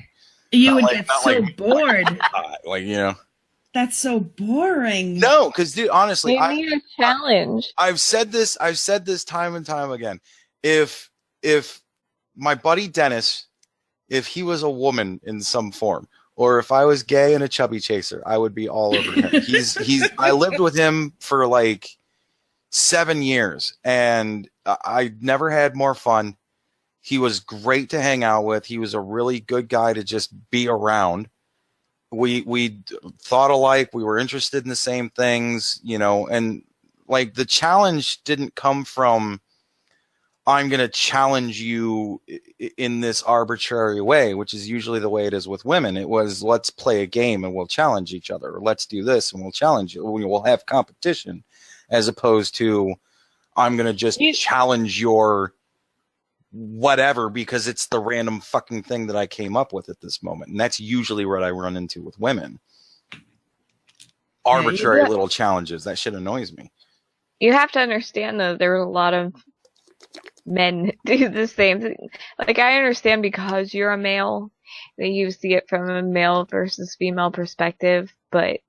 You would get so bored. That's so boring. No, because dude, honestly, you need a challenge. I've said this time and time again. If my buddy Dennis, if he was a woman in some form, or if I was gay and a chubby chaser, I would be all over him. I lived with him for like 7 years, and I never had more fun. He was great to hang out with. He was a really good guy to just be around. We thought alike. We were interested in the same things, and like the challenge didn't come from, I'm going to challenge you in this arbitrary way, which is usually the way it is with women. It was, let's play a game and we'll challenge each other. Or let's do this and we'll challenge you. We'll have competition, as opposed to, I'm going to just challenge your whatever, because it's the random fucking thing that I came up with at this moment. And that's usually what I run into with women. Arbitrary little challenges. That shit annoys me. You have to understand, though, there are a lot of men do the same thing. Like, I understand because you're a male that you see it from a male versus female perspective, but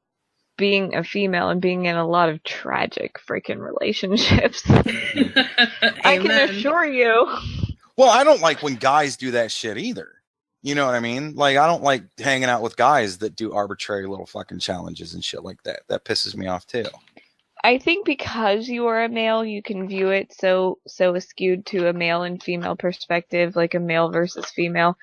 being a female and being in a lot of tragic freaking relationships, I can assure you. Well, I don't like when guys do that shit either. You know what I mean? Like, I don't like hanging out with guys that do arbitrary little fucking challenges and shit like that. That pisses me off too. I think because you are a male, you can view it so skewed to a male and female perspective, like a male versus female.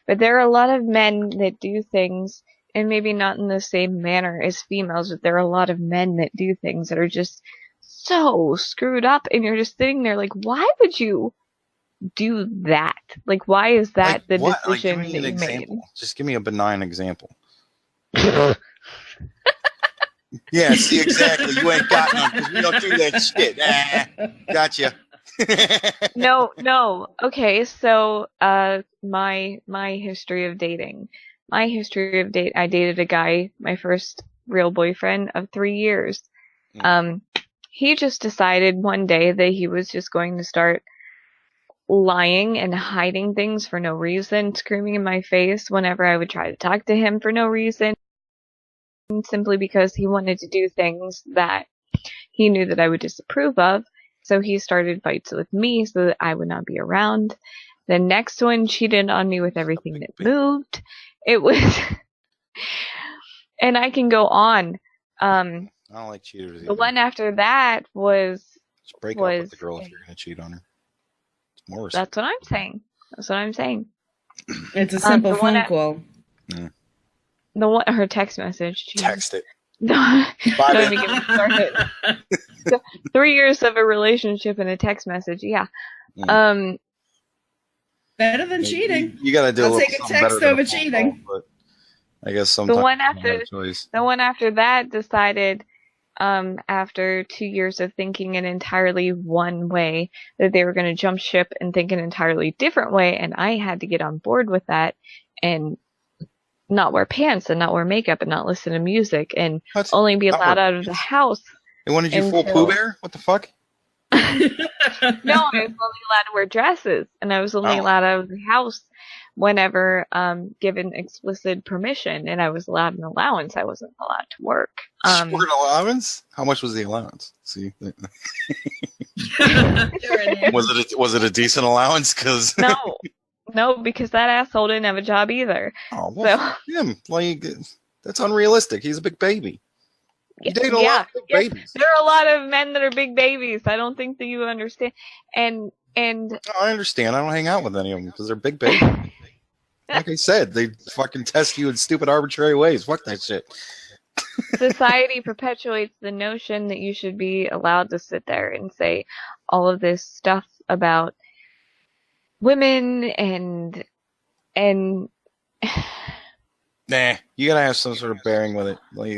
But there are a lot of men that do things, and maybe not in the same manner as females, but there are a lot of men that do things that are just so screwed up, and you're just sitting there like, why would you do that? Like, why is that the decision that you made? Just give me a benign example. Yeah, see, exactly. You ain't got none because we don't do that shit. Gotcha. No. Okay, so my history of dating. I dated a guy, my first real boyfriend of 3 years. He just decided one day that he was just going to start lying and hiding things for no reason, screaming in my face whenever I would try to talk to him for no reason, simply because he wanted to do things that he knew that I would disapprove of. So he started fights with me so that I would not be around. The next one cheated on me with everything that moved. It was, and I can go on. I don't like cheaters either. The one after that was just break up with the girl if you're gonna cheat on her. It's more. That's what I'm saying. It's a simple phone call. The one, her text message. Geez. Text it. Don't even get me started. 3 years of a relationship and a text message. Yeah. Better than cheating. You gotta do. I'll take a text over cheating. Call, I guess sometimes the one after that decided, after 2 years of thinking in entirely one way, that they were going to jump ship and think an entirely different way, and I had to get on board with that and not wear pants and not wear makeup and not listen to music and only be allowed out of the house. They wanted you full Pooh Bear? What the fuck? No, I was only allowed to wear dresses, and I was only allowed out of the house whenever given explicit permission, and I was allowed an allowance. I wasn't allowed to work. An allowance? How much was the allowance? See, was it a decent allowance? Because no, because that asshole didn't have a job either. Oh, well, him, like, that's unrealistic. He's a big baby. You date a lot of big babies. There are a lot of men that are big babies. I don't think that you understand. And no, I understand. I don't hang out with any of them because they're big babies. Like I said, they fucking test you in stupid, arbitrary ways. Fuck that shit. Society perpetuates the notion that you should be allowed to sit there and say all of this stuff about women and nah, you gotta have some sort of bearing with it. Like,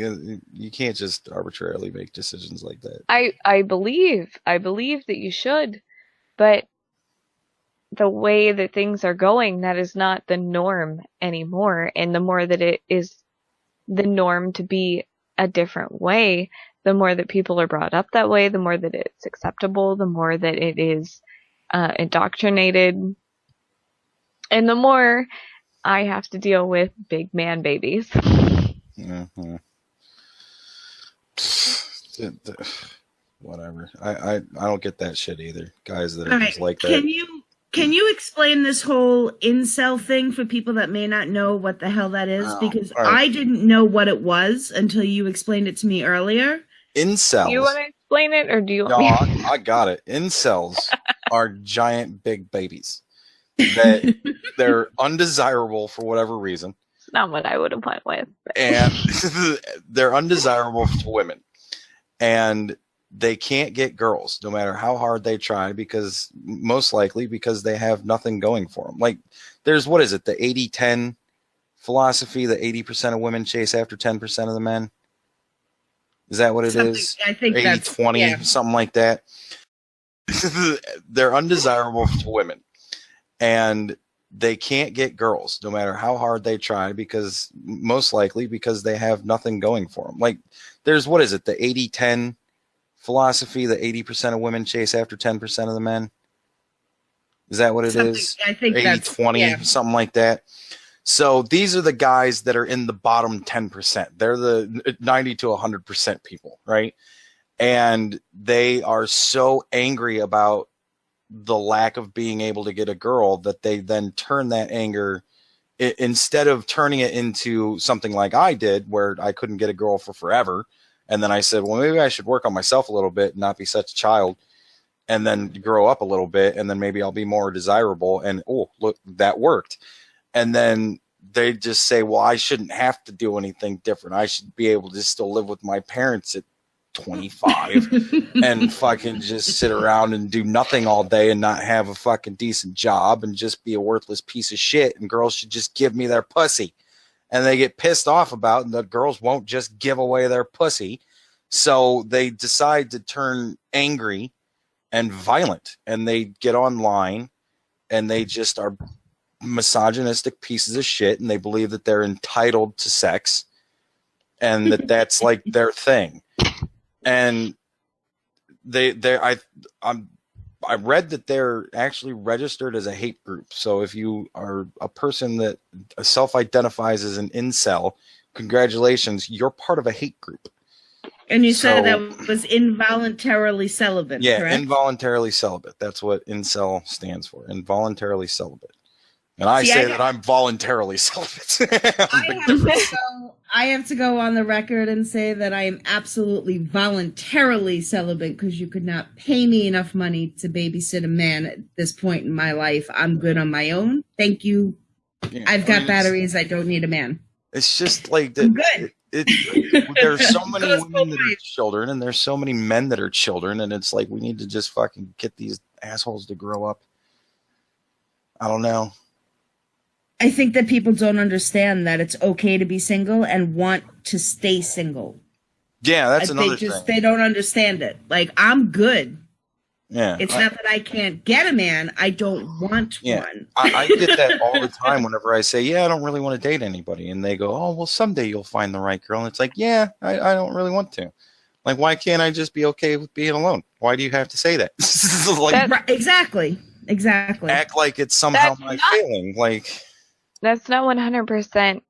you can't just arbitrarily make decisions like that. I believe that you should, but the way that things are going, that is not the norm anymore. And the more that it is the norm to be a different way, the more that people are brought up that way, the more that it's acceptable, the more that it is indoctrinated, and the more I have to deal with big man babies. Mm-hmm. Whatever. I don't get that shit either. Guys that are just like that. Can you explain this whole incel thing for people that may not know what the hell that is? Because I didn't know what it was until you explained it to me earlier. Incels. Do you want to explain it, or do you want me? No, I got it. Incels are giant big babies. That they're undesirable for whatever reason. It's not what I would have went with. And they're undesirable to women. And they can't get girls no matter how hard they try, because most likely because they have nothing going for them. Like, there's, what is it, the 80-10 philosophy that 80% of women chase after 10% of the men? Is that what it is? I think 80-20, something like that. They're undesirable to women. and they can't get girls no matter how hard they try, because most likely because they have nothing going for them. Like, there's, what is it, the 80-10 philosophy, that 80% of women chase after 10% of the men? Is that what it is? I think 80-20, yeah. something like that. So these are the guys that are in the bottom 10%. They're the 90 to 100% people, right? And they are so angry about the lack of being able to get a girl that they then turn that anger, instead of turning it into something like I did, where I couldn't get a girl for forever. And then I said, well, maybe I should work on myself a little bit and not be such a child, and then grow up a little bit, and then maybe I'll be more desirable. And oh, look, that worked. And then they just say, well, I shouldn't have to do anything different. I should be able to still live with my parents at 25 and fucking just sit around and do nothing all day and not have a fucking decent job and just be a worthless piece of shit. And girls should just give me their pussy. And they get pissed off about, and the girls won't just give away their pussy. So they decide to turn angry and violent, and they get online and they just are misogynistic pieces of shit, and they believe that they're entitled to sex and that that's like their thing. And I read that they're actually registered as a hate group. So if you are a person that self-identifies as an incel, congratulations, you're part of a hate group. And you said that was involuntarily celibate, yeah, correct? Involuntarily celibate. That's what incel stands for, involuntarily celibate. And I say that I'm voluntarily celibate. I have to go on the record and say that I am absolutely voluntarily celibate, because you could not pay me enough money to babysit a man at this point in my life. I'm good on my own. Thank you. Yeah, I've got batteries. I don't need a man. It's just like I'm good. There's so many women that are children, and there's so many men that are children, and it's like we need to just fucking get these assholes to grow up. I don't know. I think that people don't understand that it's okay to be single and want to stay single. Yeah, that's another thing. They don't understand it. Like, I'm good. Yeah. It's not that I can't get a man. I don't want one. I get that all the time whenever I say, yeah, I don't really want to date anybody. And they go, oh, well, someday you'll find the right girl. And it's like, yeah, I don't really want to. Like, why can't I just be okay with being alone? Why do you have to say that? Like, exactly. Act like it's somehow my failing. Like, that's not 100%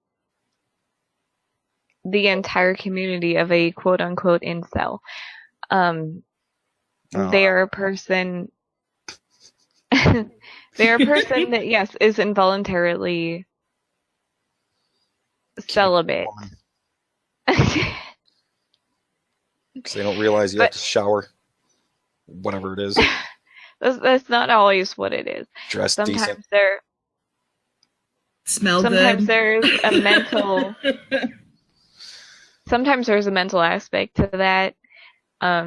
the entire community of a quote-unquote incel. They are a person. They're a person that, yes, is involuntarily celibate. Because they don't realize you have to shower, whatever it is. That's not always what it is. Dress decent. Sometimes there's a mental. Sometimes there's a mental aspect to that.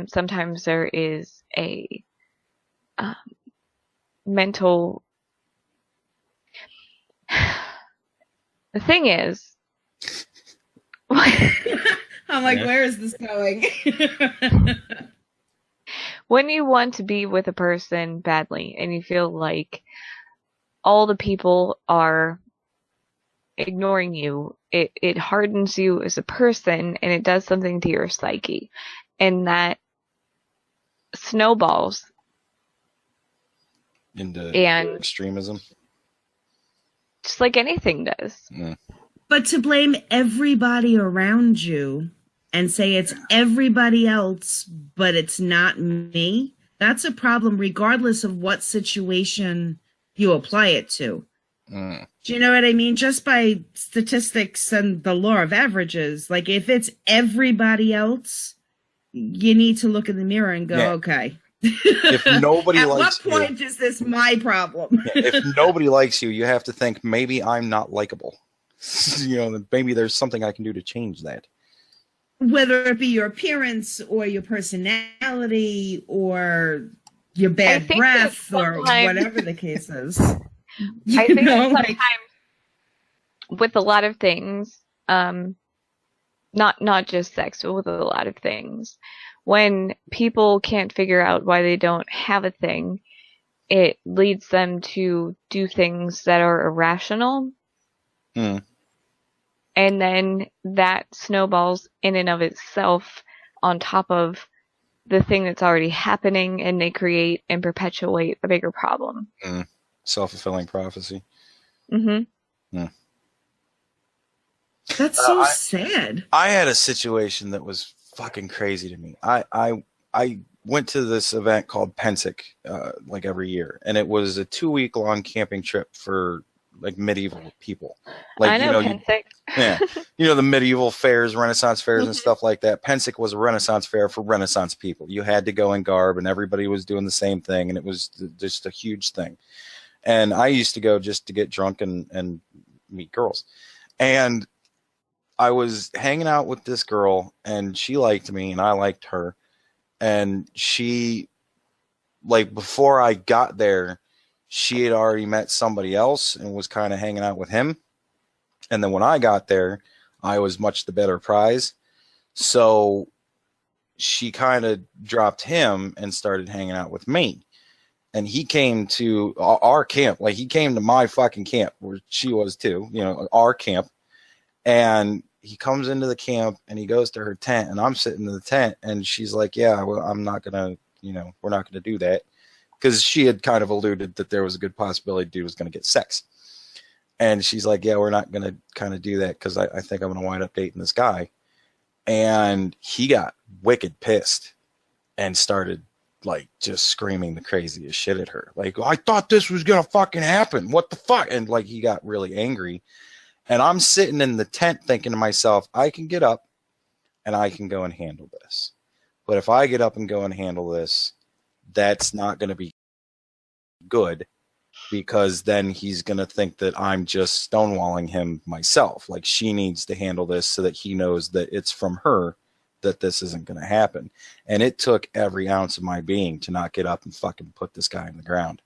Sometimes there is a mental. The thing is, I'm like, where is this going? When you want to be with a person badly and you feel like all the people are ignoring you, it hardens you as a person, and it does something to your psyche, and that snowballs into extremism, just like anything does. But to blame everybody around you and say it's everybody else, but it's not me, that's a problem regardless of what situation you apply it to. Do you know what I mean? Just by statistics and the law of averages, like, if it's everybody else, you need to look in the mirror and go, okay. If nobody At likes what point is this my problem? If nobody likes you, you have to think, maybe I'm not likable. Maybe there's something I can do to change that. Whether it be your appearance or your personality or your bad breath or whatever the case is. I think sometimes with a lot of things, not just sex, but with a lot of things, when people can't figure out why they don't have a thing, it leads them to do things that are irrational. Hmm. And then that snowballs in and of itself on top of the thing that's already happening, and they create and perpetuate a bigger problem. Self-fulfilling prophecy. Mm-hmm. That's so sad. I had a situation that was fucking crazy to me. I went to this event called Pensic, like every year, and it was a 2-week long camping trip for like medieval people. Like, I know Pensic. Yeah, the medieval fairs, Renaissance fairs, and stuff like that. Pensic was a Renaissance fair for Renaissance people. You had to go in garb, and everybody was doing the same thing, and it was just a huge thing. And I used to go just to get drunk and meet girls. And I was hanging out with this girl, and she liked me, and I liked her. And she, like, before I got there, she had already met somebody else and was kind of hanging out with him. And then when I got there, I was much the better prize. So she kind of dropped him and started hanging out with me. And he came to our camp. Like, he came to my fucking camp where she was too, our camp. And he comes into the camp and he goes to her tent, and I'm sitting in the tent, and she's like, yeah, well, I'm not going to, we're not going to do that. Because she had kind of alluded that there was a good possibility dude was going to get sex. And she's like, yeah, we're not going to kind of do that because I think I'm going to wind up dating this guy. And he got wicked pissed and started, like, just screaming the craziest shit at her. Like, I thought this was going to fucking happen. What the fuck? And, like, he got really angry. And I'm sitting in the tent thinking to myself, I can get up and I can go and handle this. But if I get up and go and handle this, that's not going to be good. Because then he's going to think that I'm just stonewalling him myself. Like, she needs to handle this so that he knows that it's from her that this isn't going to happen. And it took every ounce of my being to not get up and fucking put this guy in the ground.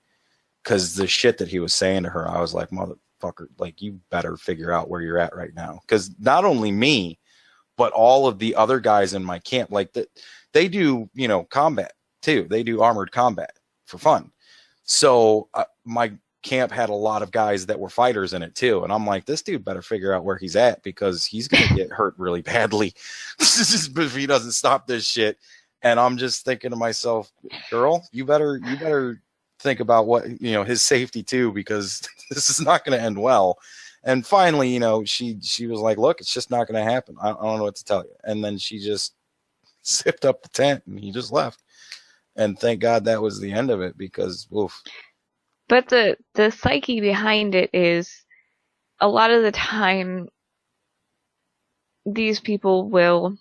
Because the shit that he was saying to her, I was like, motherfucker, like, you better figure out where you're at right now. Because not only me, but all of the other guys in my camp, like, they do, combat too. They do armored combat for fun. So my camp had a lot of guys that were fighters in it too. And I'm like, this dude better figure out where he's at, because he's going to get hurt really badly if he doesn't stop this shit. And I'm just thinking to myself, girl, you better think about what, his safety too, because this is not going to end well. And finally, she was like, look, it's just not going to happen. I don't know what to tell you. And then she just zipped up the tent and he just left. And thank God that was the end of it, because, oof. But the psyche behind it is, a lot of the time, these people will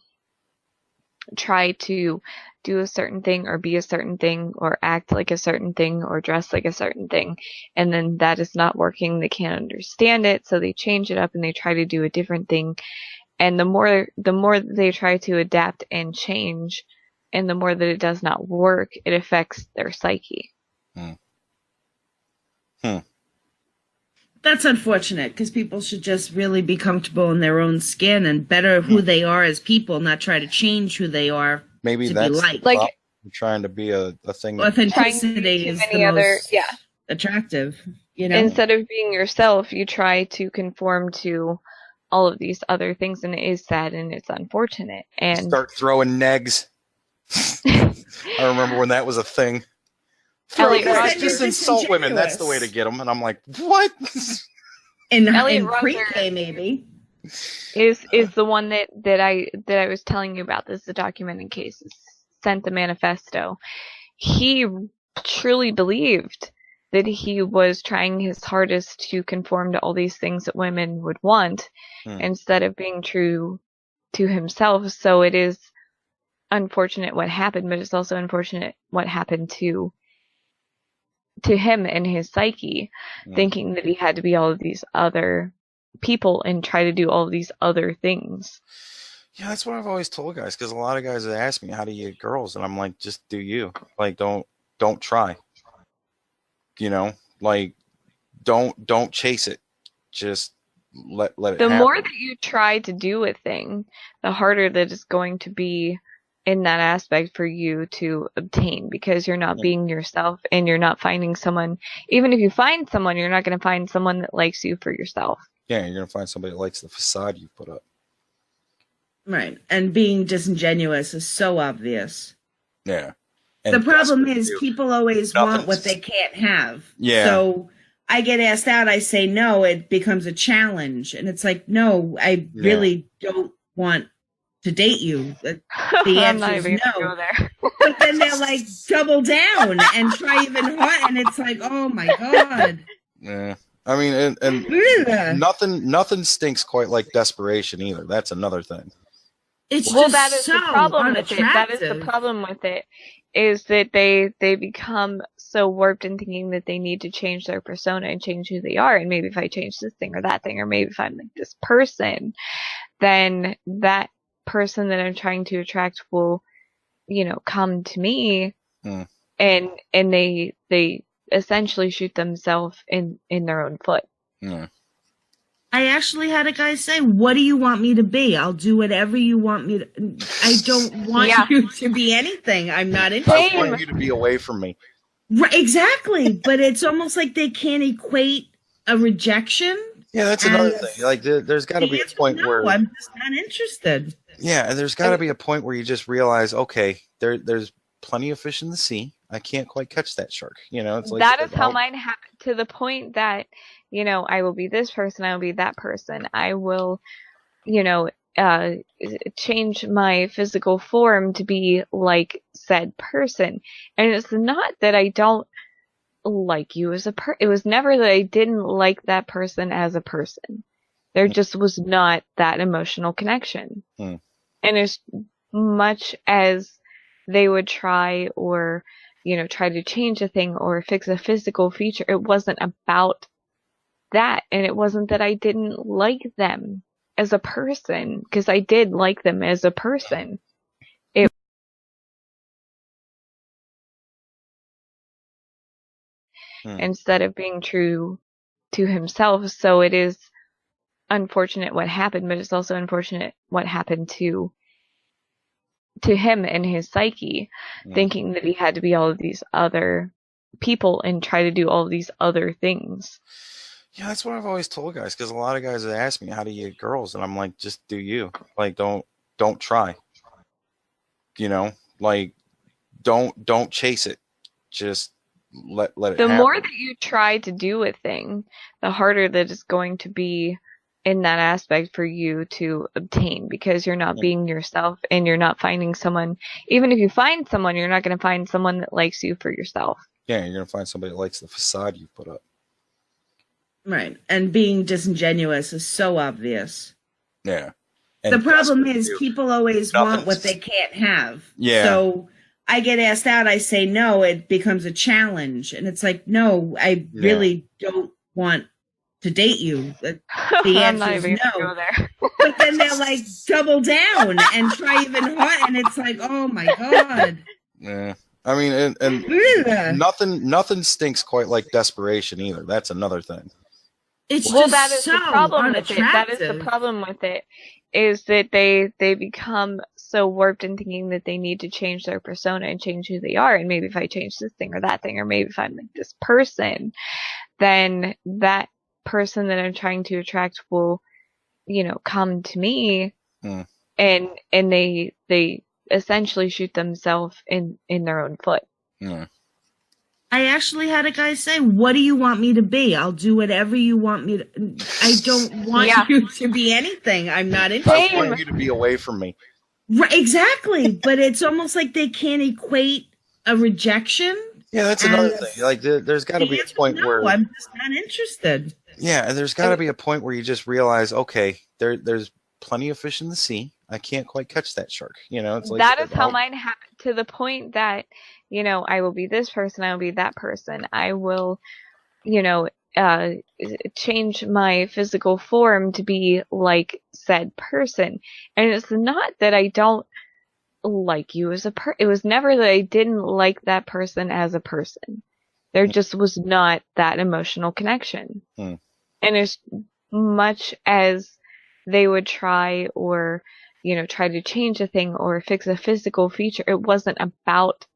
try to do a certain thing or be a certain thing or act like a certain thing or dress like a certain thing. And then that is not working. They can't understand it. So they change it up and they try to do a different thing. And the more they try to adapt and change, and the more that it does not work, it affects their psyche. That's unfortunate, because people should just really be comfortable in their own skin and better who they are as people, not try to change who they are. Maybe to that's be like trying to be a thing. Authenticity is the most attractive. Instead of being yourself, you try to conform to all of these other things, and it is sad and it's unfortunate. And start throwing negs. I remember when that was a thing. Just insult women. That's the way to get them. And I'm like, what? In pre-K, maybe. Is the one that I was telling you about. This is a documented case. Sent the manifesto. He truly believed that he was trying his hardest to conform to all these things that women would want, instead of being true to himself. So it is unfortunate what happened, but it's also unfortunate what happened to him and his psyche, thinking that he had to be all of these other people and try to do all of these other things. Yeah, that's what I've always told guys, because a lot of guys ask me, how do you get girls? And I'm like, just do you. Like, don't try. Like, don't chase it. Just let it happen. The more that you try to do a thing, the harder that it's going to be in that aspect for you to obtain, because you're not being yourself and you're not finding someone. Even if you find someone, you're not going to find someone that likes you for yourself. Yeah, you're going to find somebody that likes the facade you put up. Right. And being disingenuous is so obvious. Yeah. And the problem is people always want what they can't have. Yeah. So I get asked out, I say no, it becomes a challenge. And it's like, no, I really don't want to date you. The answer is no. Go there. But then they'll like double down and try even harder. And it's like, oh my God. Yeah. I mean, and nothing stinks quite like desperation either. That's another thing. It's well, just that is so the problem with it. That is unattractive. the problem with it, is that they become so warped in thinking that they need to change their persona and change who they are. And maybe if I change this thing or that thing, or maybe if I'm like this person, then that person that I'm trying to attract will, come to me, and they essentially shoot themselves in their own foot. Yeah. I actually had a guy say, what do you want me to be? I'll do whatever you want me to. I don't want you to be anything. I'm not interested. I want you to be away from me. Right, exactly. But it's almost like they can't equate a rejection. Yeah, that's another thing. Like, there's got to be a point where I'm just not interested. Yeah, and there's got to be a point where you just realize, okay, there's plenty of fish in the sea. I can't quite catch that shark. It's like that is how mine happened, to the point that, I will be this person, I will be that person. I will, change my physical form to be like said person. And it's not that I don't like you as a it was never that I didn't like that person as a person. There just was not that emotional connection. And as much as they would try, or try to change a thing or fix a physical feature, it wasn't about that. And it wasn't that I didn't like them as a person, because I did like them as a person. Instead of being true to himself. So it is unfortunate what happened, but it's also unfortunate what happened to him and his psyche, thinking that he had to be all of these other people and try to do all of these other things. Yeah, that's what I've always told guys, because a lot of guys have asked me, how do you get girls? And I'm like, just do you. Like, don't try. Like, don't chase it. Just let it happen. The more that you try to do a thing, the harder that it's going to be in that aspect for you to obtain, because you're not being yourself and you're not finding someone. Even if you find someone, you're not going to find someone that likes you for yourself. Yeah, you're going to find somebody that likes the facade you put up. Right. And being disingenuous is so obvious. Yeah. And the problem is people always want what they can't have. Yeah. So I get asked out, I say no, it becomes a challenge. And it's like, no, I really don't want to date you. The answer is no. Go there. But then they'll like double down and try even harder. And it's like, oh my God. Yeah. I mean, and nothing stinks quite like desperation either. That's another thing. It's well, just that is so the problem with it. That is unattractive. the problem with it, is that they become so warped in thinking that they need to change their persona and change who they are. And maybe if I change this thing or that thing, or maybe if I'm like this person, then that person that I'm trying to attract will, come to me, and they essentially shoot themselves in their own foot. I actually had a guy say, what do you want me to be? I'll do whatever you want me to. I don't want you to be anything. I'm not interested. I want you to be away from me. Right, exactly. But it's almost like they can't equate a rejection. Yeah, that's another thing. Like, there's got to be a point where I'm just not interested. Yeah, and there's got to be a point where you just realize, okay, there's plenty of fish in the sea. I can't quite catch that shark. It's like that is how mine happened, to the point that, I will be this person, I will be that person. I will, change my physical form to be like said person. And it's not that I don't like you as a it was never that I didn't like that person as a person. There just was not that emotional connection. And as much as they would try, or try to change a thing or fix a physical feature. It wasn't about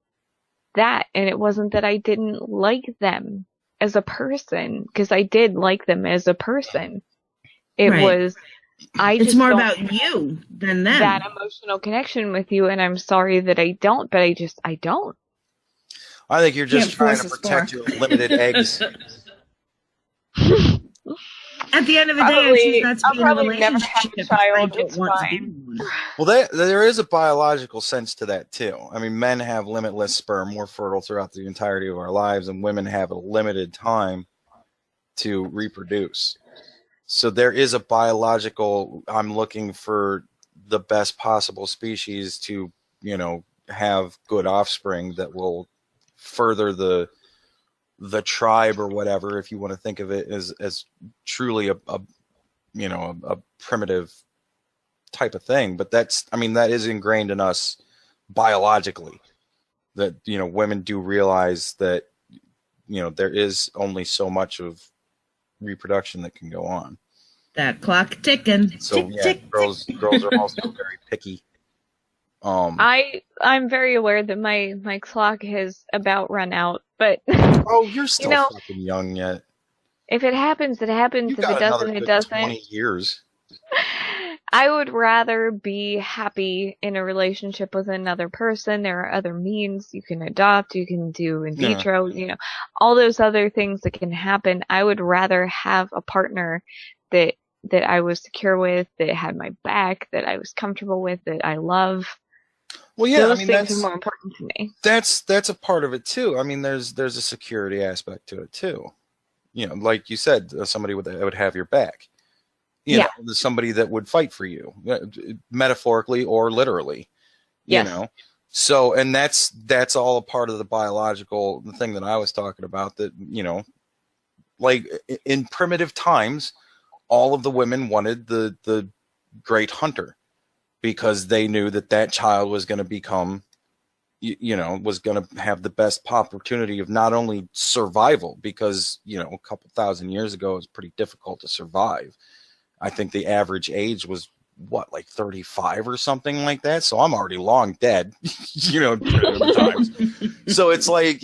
that. And it wasn't that I didn't like them as a person, because I did like them as a person. It was, it's more about you than them. That emotional connection with you, and I'm sorry that I don't, but I don't. I think you're just trying to protect your limited eggs. At the end of the day, I'll probably never have a child. It's fine. Well, there is a biological sense to that too. I mean, men have limitless sperm, more fertile throughout the entirety of our lives, and women have a limited time to reproduce. So there is a biological, I'm looking for the best possible species to, have good offspring that will further the tribe or whatever, if you want to think of it as truly a primitive type of thing. But that is ingrained in us biologically, that, women do realize that, there is only so much of reproduction that can go on. That clock ticking. So tick, girls are also very picky. I'm very aware that my clock has about run out, but you're still fucking young yet. If it happens, it happens. If it doesn't, it doesn't. 20 years. I would rather be happy in a relationship with another person. There are other means you can adopt, you can do in vitro, all those other things that can happen. I would rather have a partner that I was secure with, that had my back, that I was comfortable with, that I love. Well, yeah, those things are more important to me. That's a part of it too. I mean, there's a security aspect to it too. Like you said, somebody that would have your back. Somebody that would fight for you, metaphorically or literally. So, and that's all a part of the biological thing that I was talking about. That like in primitive times, all of the women wanted the great hunter, because they knew that child was going to become, was going to have the best opportunity of not only survival, because, a couple thousand years ago, it was pretty difficult to survive. I think the average age was like 35 or something like that. So I'm already long dead, times. So it's like,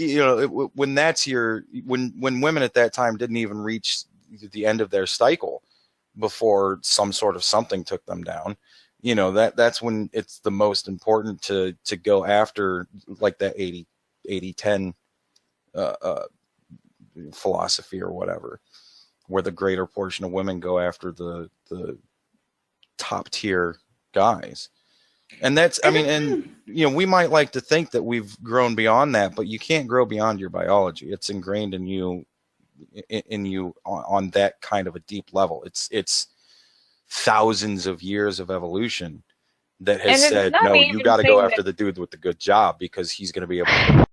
when when women at that time didn't even reach the end of their cycle before some sort of something took them down, that's when it's the most important to go after, like that 80-10 philosophy or whatever, where the greater portion of women go after the top tier guys. And that's, we might like to think that we've grown beyond that, but you can't grow beyond your biology. It's ingrained in you on that kind of a deep level. It's thousands of years of evolution that has said, no, you got to go after the dude with the good job, because he's going to be able to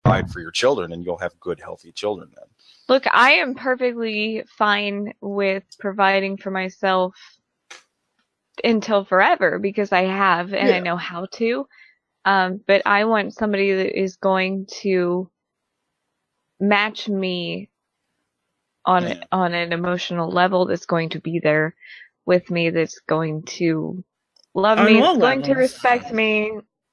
provide for your children, and you'll have good, healthy children then. Look, I am perfectly fine with providing for myself until forever, because I have, and I know how to. But I want somebody that is going to match me on an emotional level, that's going to be there with me, that's going to love me, that's going to respect me.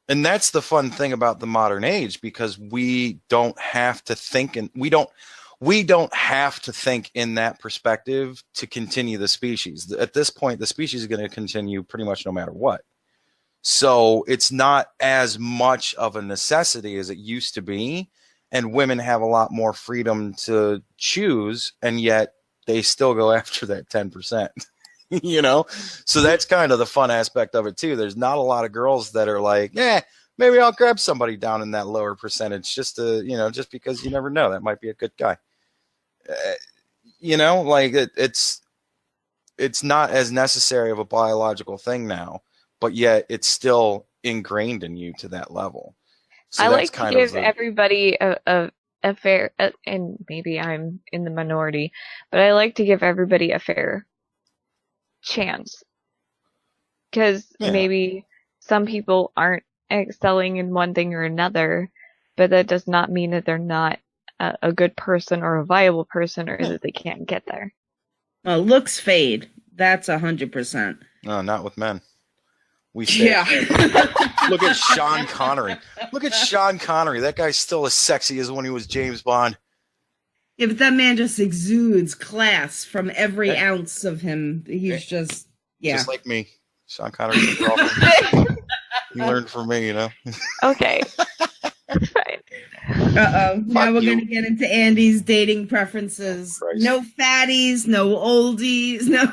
And that's the fun thing about the modern age, because we don't have to think, and we don't have to think in that perspective to continue the species. At this point, the species is going to continue pretty much no matter what. So it's not as much of a necessity as it used to be. And women have a lot more freedom to choose, and yet they still go after that 10%, So that's kind of the fun aspect of it too. There's not a lot of girls that are like, maybe I'll grab somebody down in that lower percentage just to, just because you never know, that might be a good guy. Like it's not as necessary of a biological thing now, but yet it's still ingrained in you to that level. So I like to give everybody a fair, and maybe I'm in the minority, but I like to give everybody a fair chance. Because maybe some people aren't excelling in one thing or another, but that does not mean that they're not a good person or a viable person, or that they can't get there. Well, looks fade. That's 100%. No, not with men. We say, yeah. Look at Sean Connery. Look at Sean Connery. That guy's still as sexy as when he was James Bond. Yeah, but that man just exudes class from every ounce of him. He's just, just like me. Sean Connery's girlfriend. You learned from me, you know. Okay. That's fine. Uh-oh. Now we're going to get into Andy's dating preferences. Christ. No fatties, no oldies, no...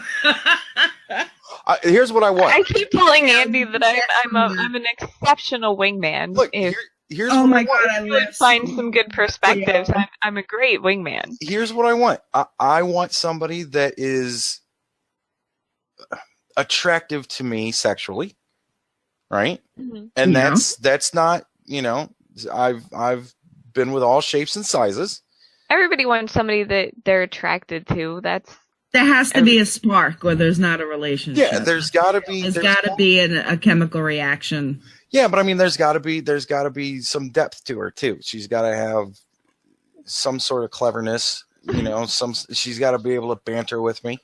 Here's what I want. I keep telling Andy that I'm an exceptional wingman. Look, here's oh what my I want. God, I would find some good perspectives. Yeah. I'm a great wingman. Here's what I want. I want somebody that is attractive to me sexually, right? Mm-hmm. And that's not, you know, I've been with all shapes and sizes. Everybody wants somebody that they're attracted to. There has to be a spark, or there's not a relationship. Yeah, there's got to be. There's got to be a chemical reaction. Yeah, but I mean, there's got to be some depth to her too. She's got to have some sort of cleverness. You know, she's got to be able to banter with me.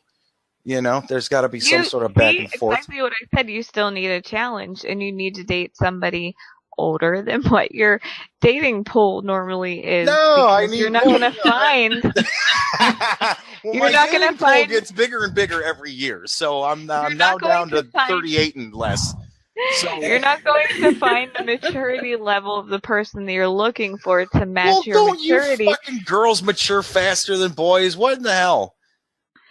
You know, there's got to be some sort of back and forth. Exactly what I said. You still need a challenge, and you need to date somebody older than what your dating pool normally is. No, I need. You're not going to find. You're not going to find. Gets bigger and bigger every year, so I'm now down to 38 and less. So you're not going to find the maturity level of the person that you're looking for to match your maturity. You fucking girls mature faster than boys? What in the hell?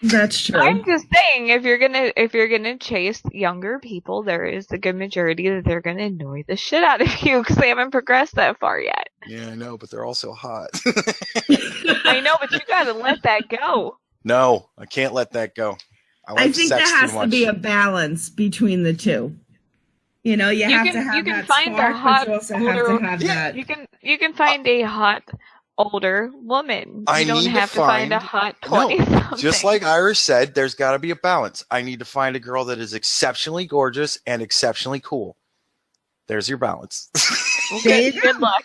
That's true. I'm just saying, if you're gonna chase younger people, there is a good majority that they're gonna annoy the shit out of you because they haven't progressed that far yet. Yeah, I know, but they're also hot. I know, but you gotta let that go. No, I can't let that go. I think there has to be a balance between the two. You know, you have to have that spark, but you also have to have that. You can find a hot older woman. You don't have to find a hot 20-something. Just like Irish said, there's got to be a balance. I need to find a girl that is exceptionally gorgeous and exceptionally cool. There's your balance. Okay, good luck.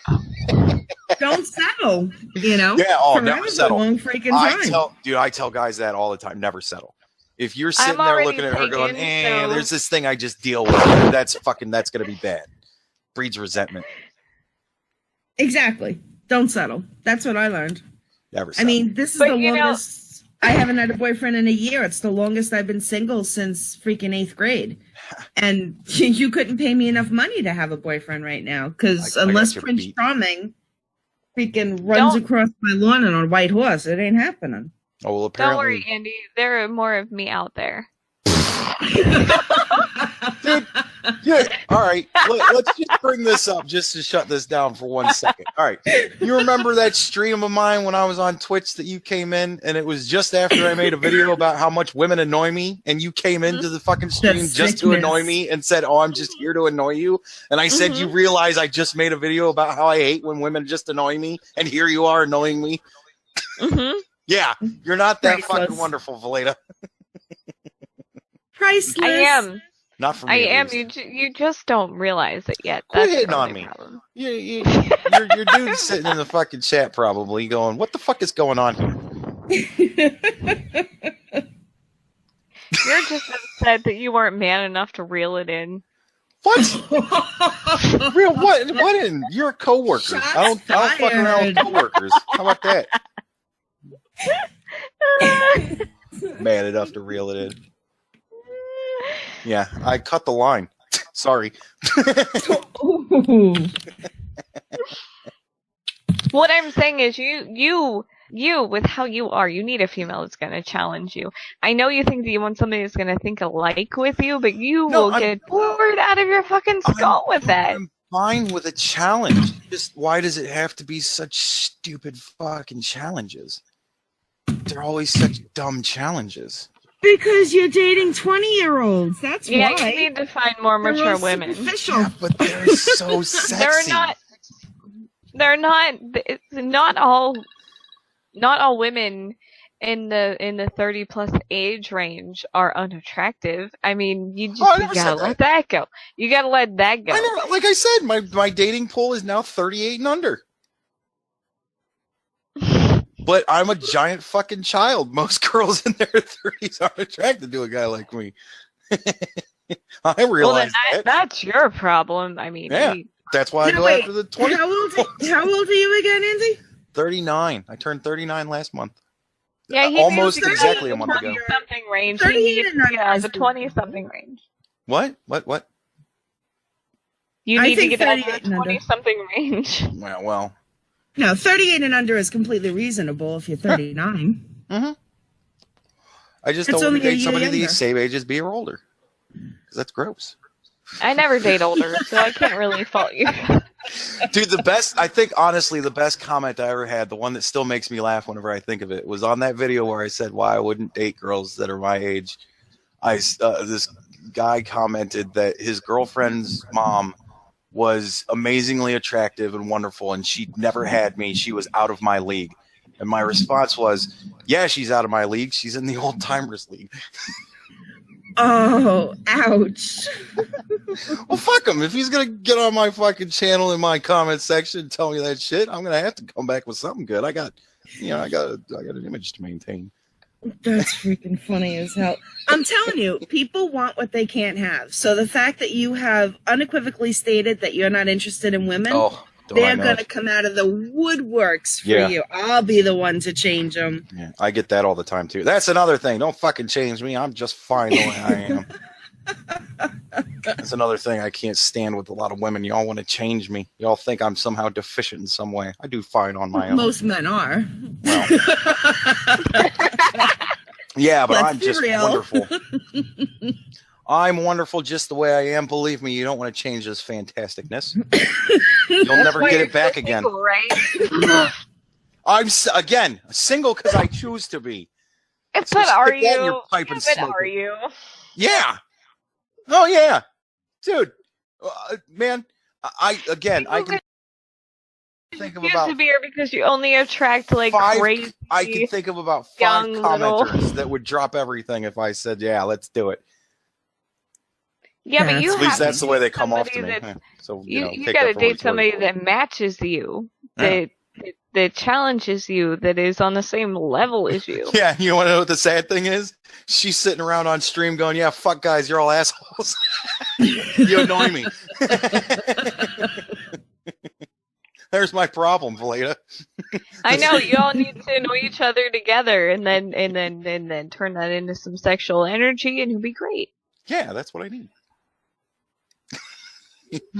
Don't settle, you know? Yeah, never settle. A long freaking time. I tell guys that all the time. Never settle. If you're sitting there looking at her going, there's this thing I just deal with. That's going to be bad. Breeds resentment. Exactly. Don't settle. That's what I learned. Never settle. I mean, this is the longest. I haven't had a boyfriend in a year. It's the longest I've been single since freaking 8th grade. And you couldn't pay me enough money to have a boyfriend right now. Because unless Prince Charming freaking runs across my lawn on a white horse, it ain't happening. Oh, well, apparently. Don't worry, Andy. There are more of me out there. Dude, yeah, all right. Let's just bring this up just to shut this down for 1 second. All right. You remember that stream of mine when I was on Twitch that you came in, and it was just after I made a video about how much women annoy me, and you came into the fucking stream just to annoy me and said, oh, I'm just here to annoy you. And I said, you realize I just made a video about how I hate when women just annoy me, and here you are annoying me? Yeah, you're not that fucking wonderful, Valeda. Priceless. I am. Not for me. I am. You just don't realize it yet. Quit hitting on me. Your dude's sitting in the fucking chat probably going, what the fuck is going on here? You're just upset that you weren't man enough to reel it in. What? Real what? What in? You're a coworker. I don't fuck around with coworkers. How about that? Man enough to reel it in. Yeah, I cut the line. Sorry. What I'm saying is you with how you are, you need a female that's going to challenge you. I know you think that you want somebody that's going to think alike with you, but will get bored out of your fucking skull with that. I'm fine with a challenge. Just why does it have to be such stupid fucking challenges? They're always such dumb challenges. Because you're dating 20-year-olds. That's why. Yeah, you need to find more mature women. Yeah, but they're so sexy. They're not all women in the 30+ age range are unattractive. I mean, you gotta let that go. You gotta let that go. I never, like I said, my dating pool is now 38 and under. But I'm a giant fucking child. Most girls in their 30s aren't attracted to a guy like me. I realize that. That's your problem. I mean, yeah, that's why I go after the 20. How old are you again, Andy? 39. I turned 39 last month. Yeah, almost exactly a month ago. 20-something range. He needs to get out of the 20-something range. What? You need to get out of the 20-something range. Well. No, 38 and under is completely reasonable if you're 39. Mm-hmm. I just don't want to date somebody the same age as me or older. Because that's gross. I never date older, so I can't really fault you. Dude, I think honestly, the best comment I ever had, the one that still makes me laugh whenever I think of it, was on that video where I said why I wouldn't date girls that are my age. This guy commented that his girlfriend's mom was amazingly attractive and wonderful, and she never had me. She was out of my league. And my response was, yeah, she's out of my league. She's in the old timers league. Oh, ouch. Well, fuck him. If he's going to get on my fucking channel in my comment section and tell me that shit, I'm going to have to come back with something good. I got an image to maintain. That's freaking funny as hell. I'm telling you, people want what they can't have. So the fact that you have unequivocally stated that you're not interested in women, they're going to come out of the woodworks for you. I'll be the one to change them. Yeah, I get that all the time, too. That's another thing. Don't fucking change me. I'm just fine the way I am. That's another thing I can't stand with a lot of women. Y'all want to change me. Y'all think I'm somehow deficient in some way. I do fine on my own. Most men are. Well. Yeah, but I'm just wonderful. I'm wonderful just the way I am. Believe me, you don't want to change this fantasticness. You'll never get it back again. Single, right? I'm single because I choose to be. But are you? Are you? Yeah. Oh yeah, dude, man. I can think of about severe because you only attract like crazy. I can think of about 5 commenters that would drop everything if I said, "Yeah, let's do it." Yeah, but you at least that's the way they come off to me. So you got to date somebody that matches you, that challenges you, that is on the same level as you. Yeah, you want to know what the sad thing is? She's sitting around on stream going, "Yeah, fuck guys, you're all assholes. You annoy me." There's my problem, Valeda. I know you all need to know each other together, and then turn that into some sexual energy, and it'll be great. Yeah, that's what I need.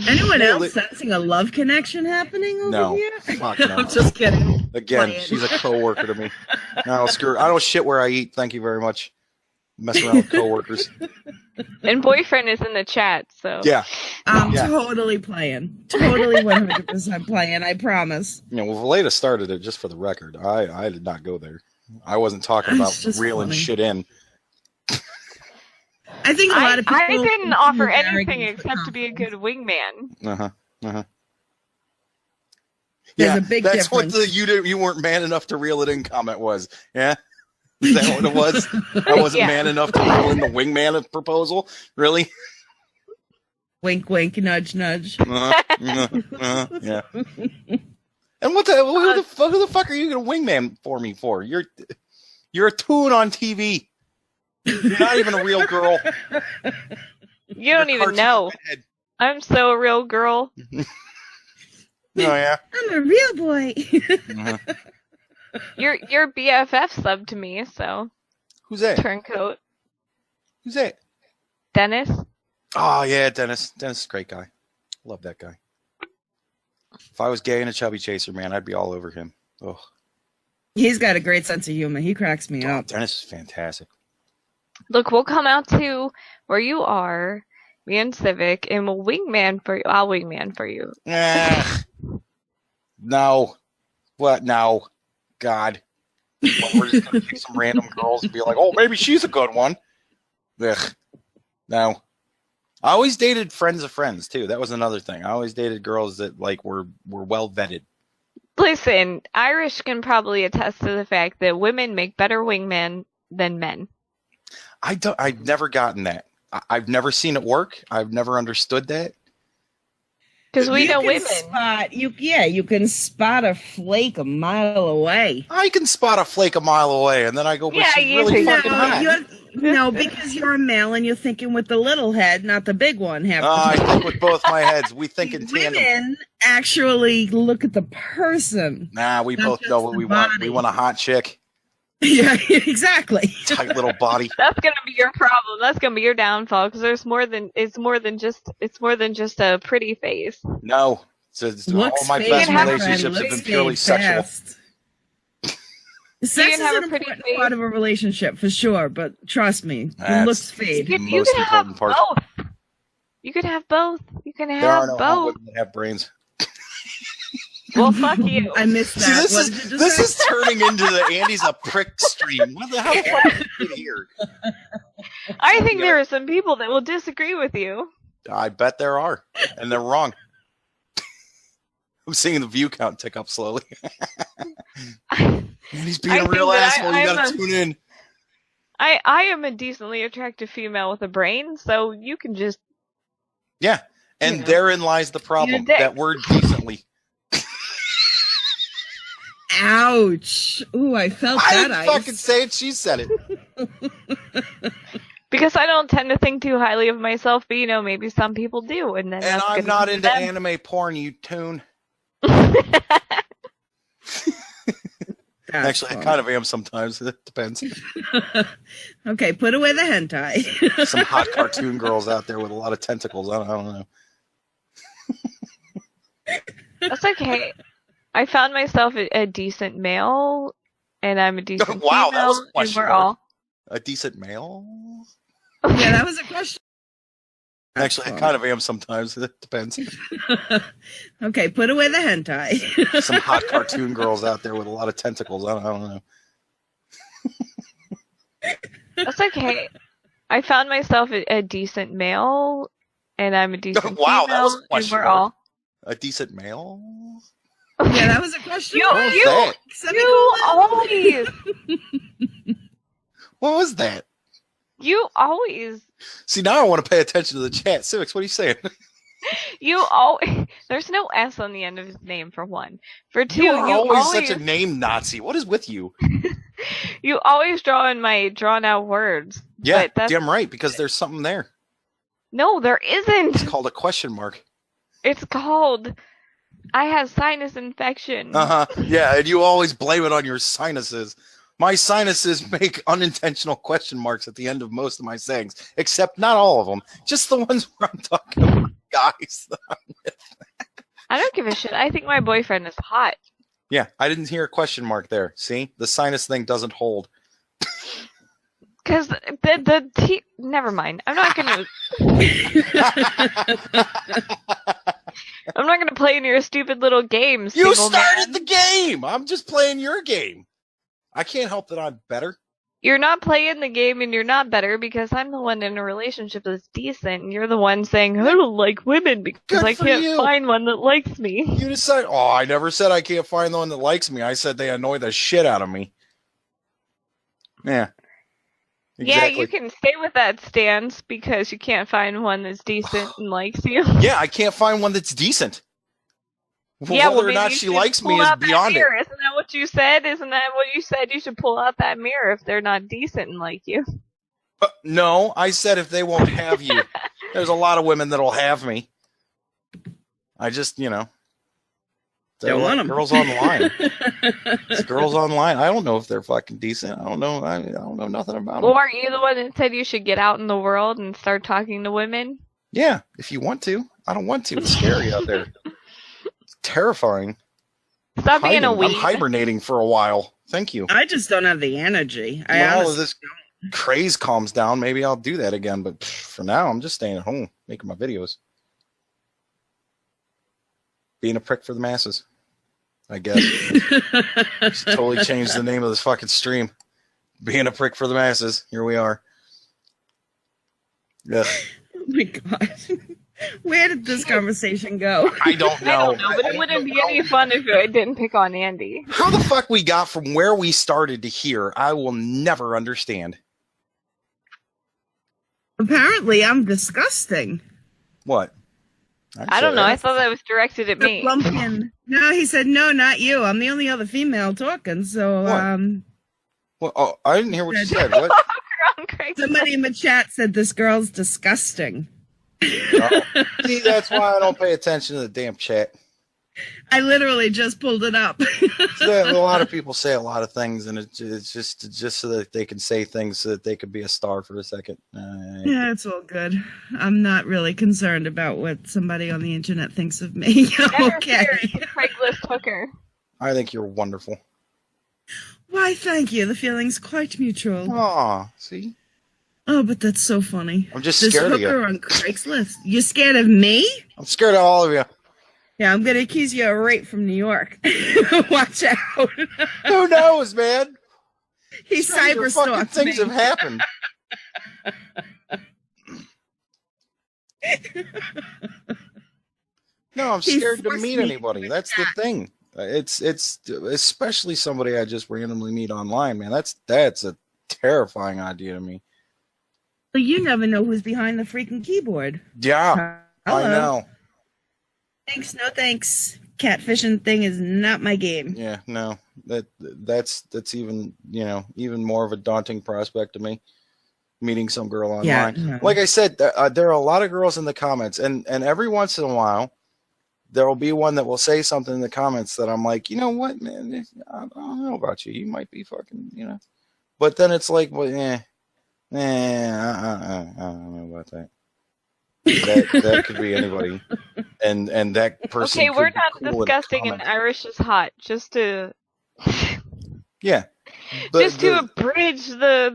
Anyone else sensing a love connection happening over here? Fuck no. I'm just kidding. Again, she's a coworker to me. No, screw. I don't shit where I eat. Thank you very much. Mess around with coworkers. And boyfriend is in the chat, so yeah. I'm totally playing. Totally 100% playing, I promise. Well, Valeda started it, just for the record. I did not go there. I wasn't talking about reeling shit in. I think a lot of people... I didn't offer anything except to be a good wingman. Yeah, a big difference. What you weren't man enough to reel it in comment was. Yeah? Is that what it was? I wasn't man enough to reel in the wingman proposal? Really? Wink, wink, nudge, nudge. Yeah. And who the fuck are you going to wingman for me for? You're a toon on TV. You're not even a real girl. You don't even know. I'm so a real girl. Oh, yeah? I'm a real boy. Your BFF subbed to me, so. Who's that? Turncoat. Who's that? Dennis. Oh, yeah, Dennis. Dennis is a great guy. Love that guy. If I was gay and a chubby chaser, man, I'd be all over him. Oh. He's got a great sense of humor. He cracks me up. Dennis is fantastic. Look, we'll come out to where you are, me and Civic, and we'll wingman for you. I'll wingman for you. No. What? No. God. Well, we're just going to pick some random girls and be like, oh, maybe she's a good one. Ugh. No. I always dated friends of friends, too. That was another thing. I always dated girls that were well vetted. Listen, Irish can probably attest to the fact that women make better wingmen than men. I've never gotten that. I've never seen it work. I've never understood that. Because we know women. You can spot a flake a mile away. I can spot a flake a mile away, and then I go, but she's really fucking hot. No, because you're a male and you're thinking with the little head, not the big one. I think with both my heads. We think in tandem. Women actually look at the person. Nah, we both know what we want. We want a hot chick. Yeah, exactly. Tight little body. That's gonna be your problem. That's gonna be your downfall because it's more than just a pretty face. No, all my best relationships have been purely sexual. Sex is an important part of a relationship for sure, but trust me, the looks fade. You can have both. You can have both. You can have there are no both. women that have brains. Well, fuck you. I missed that. See, this is turning into the Andy's a prick stream. What the hell did you get here? I think there are some people that will disagree with you. I bet there are, and they're wrong. I'm seeing the view count tick up slowly. Andy's being a real asshole. You gotta tune in. I am a decently attractive female with a brain, so you can just... Yeah, and therein lies the problem. That word decently. Ouch. Ooh, I felt that. I didn't fucking say it. She said it. Because I don't tend to think too highly of myself, but maybe some people do. And I'm not into anime porn, you tune. Actually, I kind of am sometimes. It depends. Okay, put away the hentai. Some hot cartoon girls out there with a lot of tentacles. I don't know. That's okay. I found myself a decent male, and I'm a decent wow, female, that was a question. And we're all... A decent male? Yeah, that was a question. Actually, I kind of am sometimes. It depends. Okay, put away the hentai. Some hot cartoon girls out there with a lot of tentacles. I don't know. That's okay. I found myself a decent male, and I'm a decent wow, female, that was a question. And we're all... A decent male? Yeah, that was a question. You always... What was that? You always... See, now I want to pay attention to the chat. Civics, what are you saying? You always... There's no S on the end of his name, for one. For two, you are always such a name Nazi. What is with you? You always draw in my drawn-out words. Yeah, damn right, because there's something there. No, there isn't. It's called a question mark. It's called... I have sinus infection. Yeah, and you always blame it on your sinuses. My sinuses make unintentional question marks at the end of most of my sayings, except not all of them. Just the ones where I'm talking about guys that I'm with. I don't give a shit. I think my boyfriend is hot. Yeah, I didn't hear a question mark there. See? The sinus thing doesn't hold. Because never mind. I'm not gonna... I'm not gonna play in your stupid little games. You started the game! I'm just playing your game. I can't help that I'm better. You're not playing the game and you're not better because I'm the one in a relationship that's decent and you're the one saying, I don't like women because I can't find one that likes me. You decide, I never said I can't find the one that likes me. I said they annoy the shit out of me. Yeah. Exactly. Yeah, you can stay with that stance because you can't find one that's decent and likes you. Yeah, I can't find one that's decent. Whether or not she likes me is beyond it. Isn't that what you said? Isn't that what you said? You should pull out that mirror if they're not decent and like you. No, I said if they won't have you. There's a lot of women that'll have me. I just, don't want them. Girls online. It's girls online. I don't know if they're fucking decent. I don't know. I don't know nothing about them. Well, aren't you the one that said you should get out in the world and start talking to women? Yeah, if you want to. I don't want to. It's scary out there. Terrifying. Stop being a weeb. I'm hibernating for a while. Thank you. I just don't have the energy. When all of this craze calms down, maybe I'll do that again. But for now, I'm just staying at home, making my videos. Being a prick for the masses, I guess. Should totally change the name of this fucking stream. Being a prick for the masses. Here we are. Yeah. Oh my God. Where did this conversation go? I don't know. I don't know, but it wouldn't be any fun if I didn't pick on Andy. How the fuck we got from where we started to here, I will never understand. Apparently, I'm disgusting. What? I don't know. I thought that was directed at me. No, he said, no, not you. I'm the only other female talking. So, well, I didn't hear what you said. What? Somebody in the chat said this girl's disgusting. See, that's why I don't pay attention to the damn chat. I literally just pulled it up. A lot of people say a lot of things, and it's just so that they can say things so that they could be a star for a second. Yeah, it's all good. I'm not really concerned about what somebody on the internet thinks of me. Okay. Craigslist hooker. I think you're wonderful. Why, thank you. The feeling's quite mutual. Aw, see? Oh, but that's so funny. I'm just scared of you. This hooker on Craigslist. You scared of me? I'm scared of all of you. Yeah, I'm going to accuse you of rape from New York. Watch out. Who knows, man? He cyberstalked things have happened. No, I'm scared to meet anybody. That's the thing. It's especially somebody I just randomly meet online, man. That's a terrifying idea to me. Well, you never know who's behind the freaking keyboard. Yeah, hello. I know. Thanks, no thanks. Catfishing thing is not my game. Yeah, no. That's even, even more of a daunting prospect to me. Meeting some girl online. Yeah, no. Like I said, there are a lot of girls in the comments, and every once in a while there will be one that will say something in the comments that I'm like, you know what, man, I don't know about you. You might be fucking, But then it's like, well, I don't know about that. That could be anybody, and that person. Okay, we're not cool discussing and Irish is hot. Just to. Yeah. Just to abridge the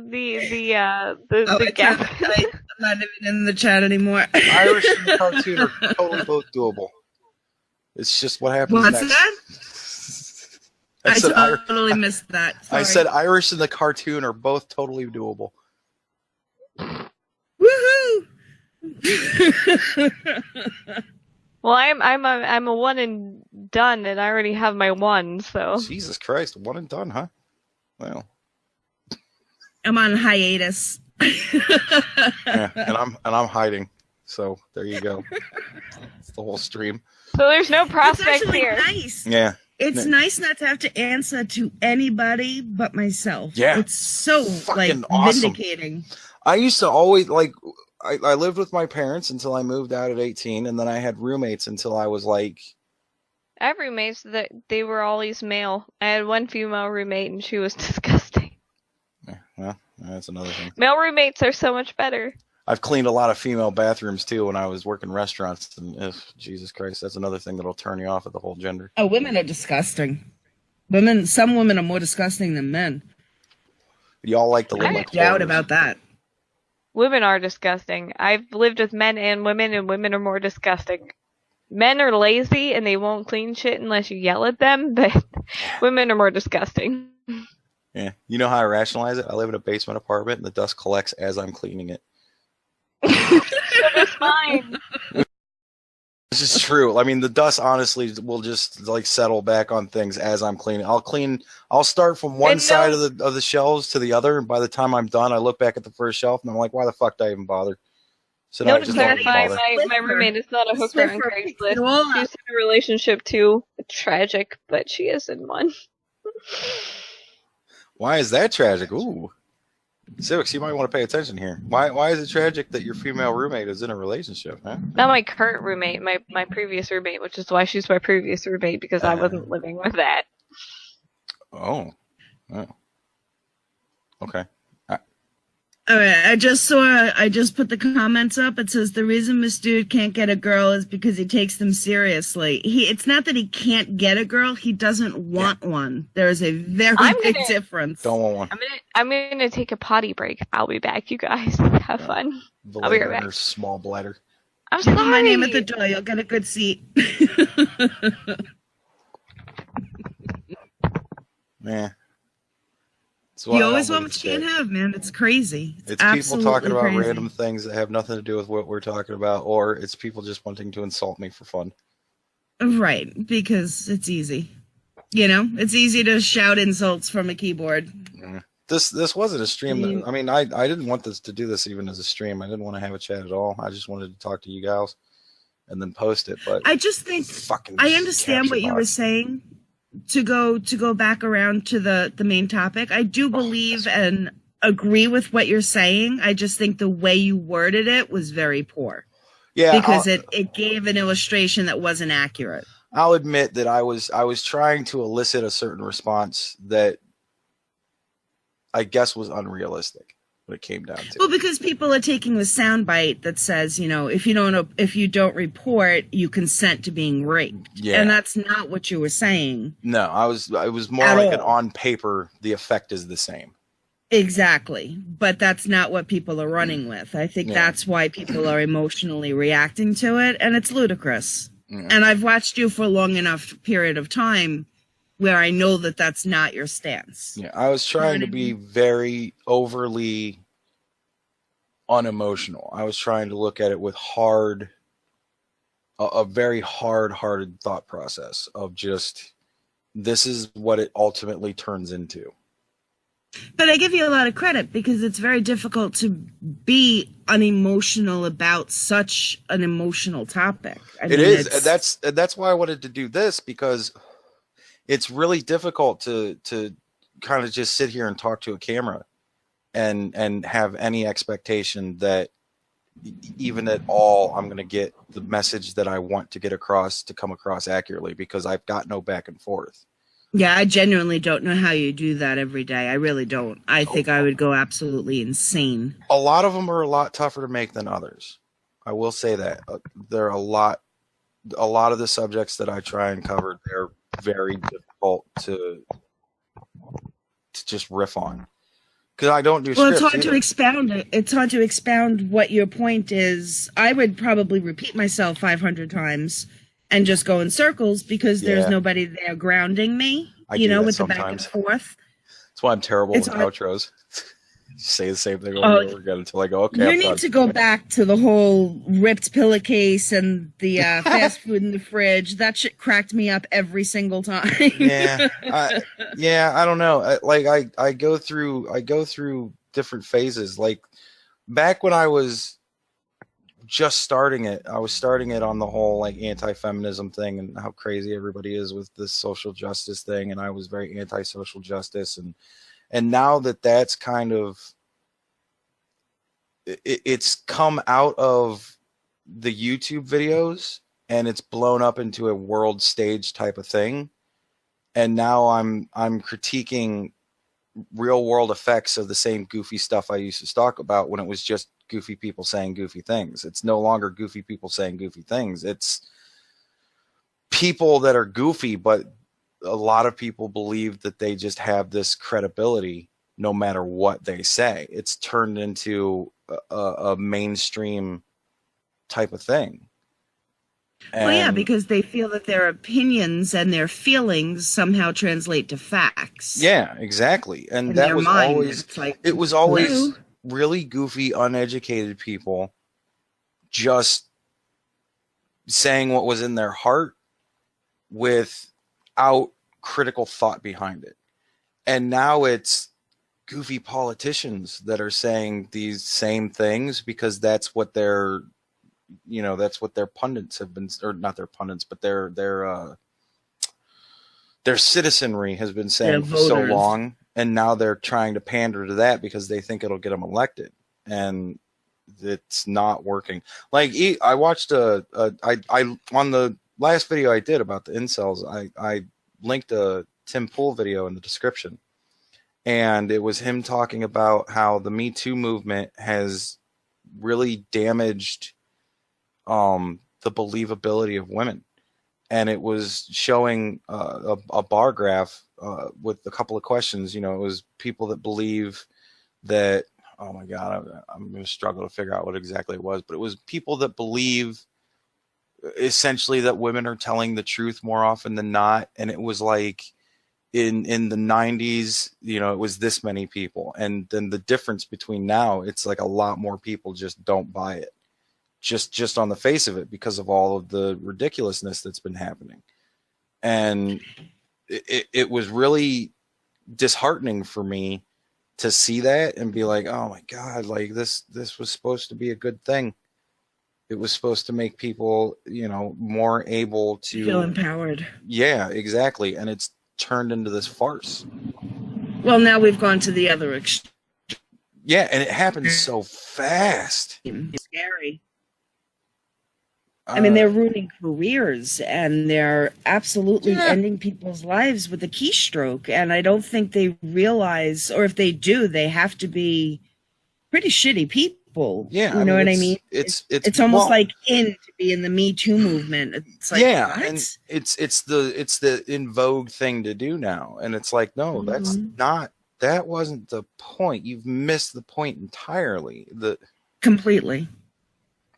gap. I'm not even in the chat anymore. Irish and the cartoon are totally both doable. It's just what happens What's next. that? I totally missed that. Sorry. I said Irish and the cartoon are both totally doable. Woohoo! Well, I'm a one and done, and I already have my one. So Jesus Christ, one and done, huh? Well, I'm on hiatus. Yeah, and I'm hiding. So there you go. It's the whole stream. So there's no prospect here. Nice. Yeah. It's nice not to have to answer to anybody but myself. Yeah. It's so fucking awesome. vindicating. I used to always I lived with my parents until I moved out at 18, and then I had roommates until I was like. I have roommates that they were always male. I had one female roommate, and she was disgusting. Yeah, well, that's another thing. Male roommates are so much better. I've cleaned a lot of female bathrooms too when I was working restaurants, and Jesus Christ, that's another thing that'll turn you off of the whole gender. Oh, women are disgusting. Some women are more disgusting than men. Y'all like to live like doubt about that. Women are disgusting. I've lived with men and women are more disgusting. Men are lazy and they won't clean shit unless you yell at them, but women are more disgusting. Yeah, you know how I rationalize it? I live in a basement apartment and the dust collects as I'm cleaning it. That's fine. This is true. I mean, the dust honestly will just like settle back on things as I'm cleaning. I'll start from one side of the shelves to the other, and by the time I'm done, I look back at the first shelf and I'm like, why the fuck did I even bother? So no, to clarify, my roommate is not a hooker on Craigslist. She's in a relationship too. It's tragic, but she is in one. Why is that tragic? Ooh. Civics, you might want to pay attention here. Why is it tragic that your female roommate is in a relationship, huh? Not my current roommate, my previous roommate, which is why she's my previous roommate, because I wasn't living with that. Oh. Okay. All right, I just put the comments up. It says the reason this dude can't get a girl is because he takes them seriously. It's not that he can't get a girl; he doesn't want one. There is a very big difference. Don't want one. I'm gonna take a potty break. I'll be back, you guys. Have fun. I'll be right back. Small bladder. I'm sorry. Give my name at the door. You'll get a good seat. Yeah. You always want what you can't have, man. It's crazy. It's people talking about random things that have nothing to do with what we're talking about, or it's people just wanting to insult me for fun. Right, because it's easy. It's easy to shout insults from a keyboard. Yeah. This wasn't a stream. I didn't want this to do this even as a stream. I didn't want to have a chat at all. I just wanted to talk to you guys. and then post it. But I just think I understand what you were saying. To go back around to the main topic, I do believe and agree with what you're saying. I just think the way you worded it was very poor. Yeah, because it gave an illustration that wasn't accurate. I'll admit that I was trying to elicit a certain response that I guess was unrealistic when it came down to. Well, because people are taking the soundbite that says, you know, if you don't report, you consent to being raped. Yeah. And that's not what you were saying. No, I was more like an on paper, the effect is the same. Exactly. But that's not what people are running with. I think that's why people are emotionally reacting to it, and it's ludicrous. Yeah. And I've watched you for a long enough period of time where I know that that's not your stance. Yeah, I was trying to be very overly unemotional. I was trying to look at it with a very hard-hearted thought process of just, this is what it ultimately turns into. But I give you a lot of credit because it's very difficult to be unemotional about such an emotional topic. It is. That's why I wanted to do this, because it's really difficult to kind of just sit here and talk to a camera and have any expectation that even at all I'm going to get the message that I want to get across to come across accurately, because I've got no back and forth. Yeah, I genuinely don't know how you do that every day. I really don't. I think I would go absolutely insane. A lot of them are a lot tougher to make than others. I will say that. There are a lot of the subjects that I try and cover, they're very difficult to just riff on. Because I don't do scripts. Well, it's hard to expound it. It's hard to expound what your point is. I would probably repeat myself 500 times and just go in circles because there's nobody there grounding me, with the back and forth. That's why I'm terrible with outros. Say the same thing over and over again until I go, okay. You need to go back to the whole ripped pillowcase and the fast food in the fridge. That shit cracked me up every single time. I don't know. I go through different phases. Like back when I was just starting it, I was starting it on the whole like anti-feminism thing and how crazy everybody is with this social justice thing, and I was very anti-social justice, and now that's kind of it's come out of the YouTube videos and it's blown up into a world stage type of thing, and now I'm critiquing real world effects of the same goofy stuff I used to talk about when it was just goofy people saying goofy things. It's no longer goofy people saying goofy things. It's people that are goofy, but a lot of people believe that they just have this credibility no matter what they say. It's turned into a mainstream type of thing. Well, yeah, because they feel that their opinions and their feelings somehow translate to facts. Yeah, exactly. And that was always, it was always really goofy, uneducated people just saying what was in their heart without critical thought behind it. And now it's goofy politicians that are saying these same things because that's what their pundits have been, or not their pundits, but their citizenry has been saying for so long. And now they're trying to pander to that because they think it'll get them elected, and it's not working. Like I watched I on the last video I did about the incels, I linked a Tim Pool video in the description, and it was him talking about how the Me Too movement has really damaged the believability of women. And it was showing a bar graph with a couple of questions. It was people that believe that, oh my God, I'm going to struggle to figure out what exactly it was, but it was people that believe essentially that women are telling the truth more often than not. And it was like in the 90s, it was this many people. And then the difference between now, it's like a lot more people just don't buy it. Just on the face of it, because of all of the ridiculousness that's been happening. And it was really disheartening for me to see that and be like, oh my God, like this was supposed to be a good thing. It was supposed to make people, you know, more able to feel empowered. Yeah, exactly. And it's turned into this farce. Well, now we've gone to the other extreme. Yeah, and it happens so fast. It's scary. I mean, they're ruining careers, and they're absolutely ending people's lives with a keystroke. And I don't think they realize, or if they do, they have to be pretty shitty people. Yeah, you know what I mean? It's almost like to be in the Me Too movement. It's like, what? And it's the in vogue thing to do now, and it's like, no, that's not. That wasn't the point. You've missed the point entirely. Completely.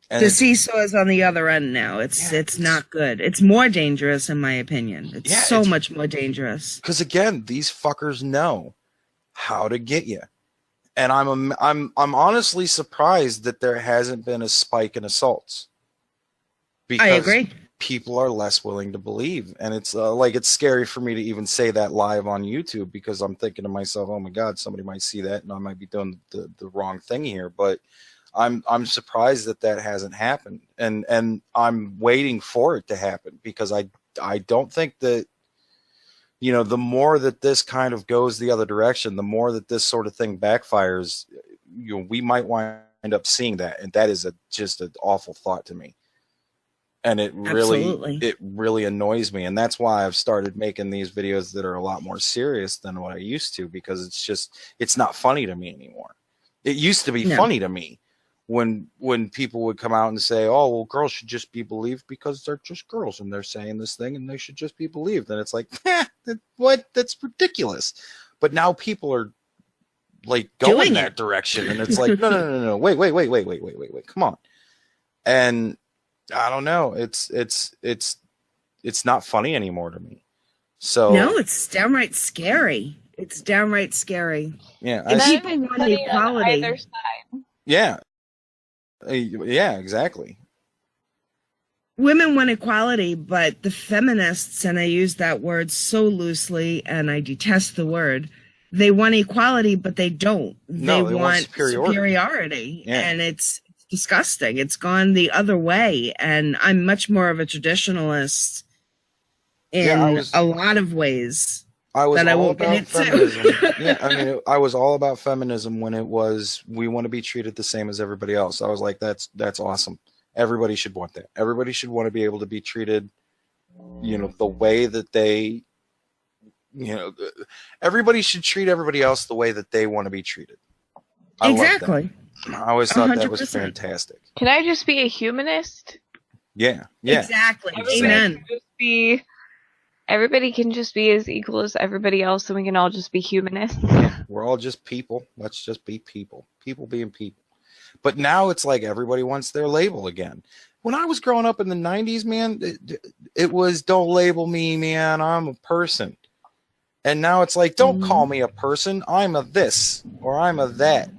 And the seesaw is on the other end now. It's not good. It's more dangerous, in my opinion. It's so much more dangerous. Because again, these fuckers know how to get you, and I'm honestly surprised that there hasn't been a spike in assaults. Because I agree. People are less willing to believe, and it's it's scary for me to even say that live on YouTube, because I'm thinking to myself, oh my God, somebody might see that, and I might be doing the wrong thing here, but. I'm surprised that hasn't happened, and I'm waiting for it to happen, because I don't think that, you know, the more that this kind of goes the other direction, the more that this sort of thing backfires, you know, we might wind up seeing that, and that is just an awful thought to me, and it really annoys me, and that's why I've started making these videos that are a lot more serious than what I used to, because it's not funny to me anymore. It used to be funny to me. When people would come out and say, oh, well, girls should just be believed because they're just girls and they're saying this thing and they should just be believed. And it's like, what? That's ridiculous. But now people are like going that direction. And it's like, no. Wait. Come on. And I don't know. It's not funny anymore to me. So no, it's downright scary. It's downright scary. Yeah. People want equality. On either side. Yeah. Yeah, exactly. Women want equality, but the feminists, and I use that word so loosely, and I detest the word, they want equality, but they don't. They want superiority. Yeah. And it's disgusting. It's gone the other way, and I'm much more of a traditionalist in a lot of ways. I was all about feminism. Yeah, I mean, I was all about feminism when it was, we want to be treated the same as everybody else. I was like, that's awesome. Everybody should want that. Everybody should want to be able to be treated, you know, the way that they, you know, everybody should treat everybody else the way that they want to be treated. Exactly. I always thought 100%. That was fantastic. Can I just be a humanist? Yeah. Exactly. Amen. Everybody can just be as equal as everybody else, and we can all just be humanists. We're all just people. Let's just be people. People being people. But now it's like everybody wants their label again. When I was growing up in the 90s, man, it was, don't label me, man, I'm a person. And now it's like, don't call me a person, I'm a this, or I'm a that.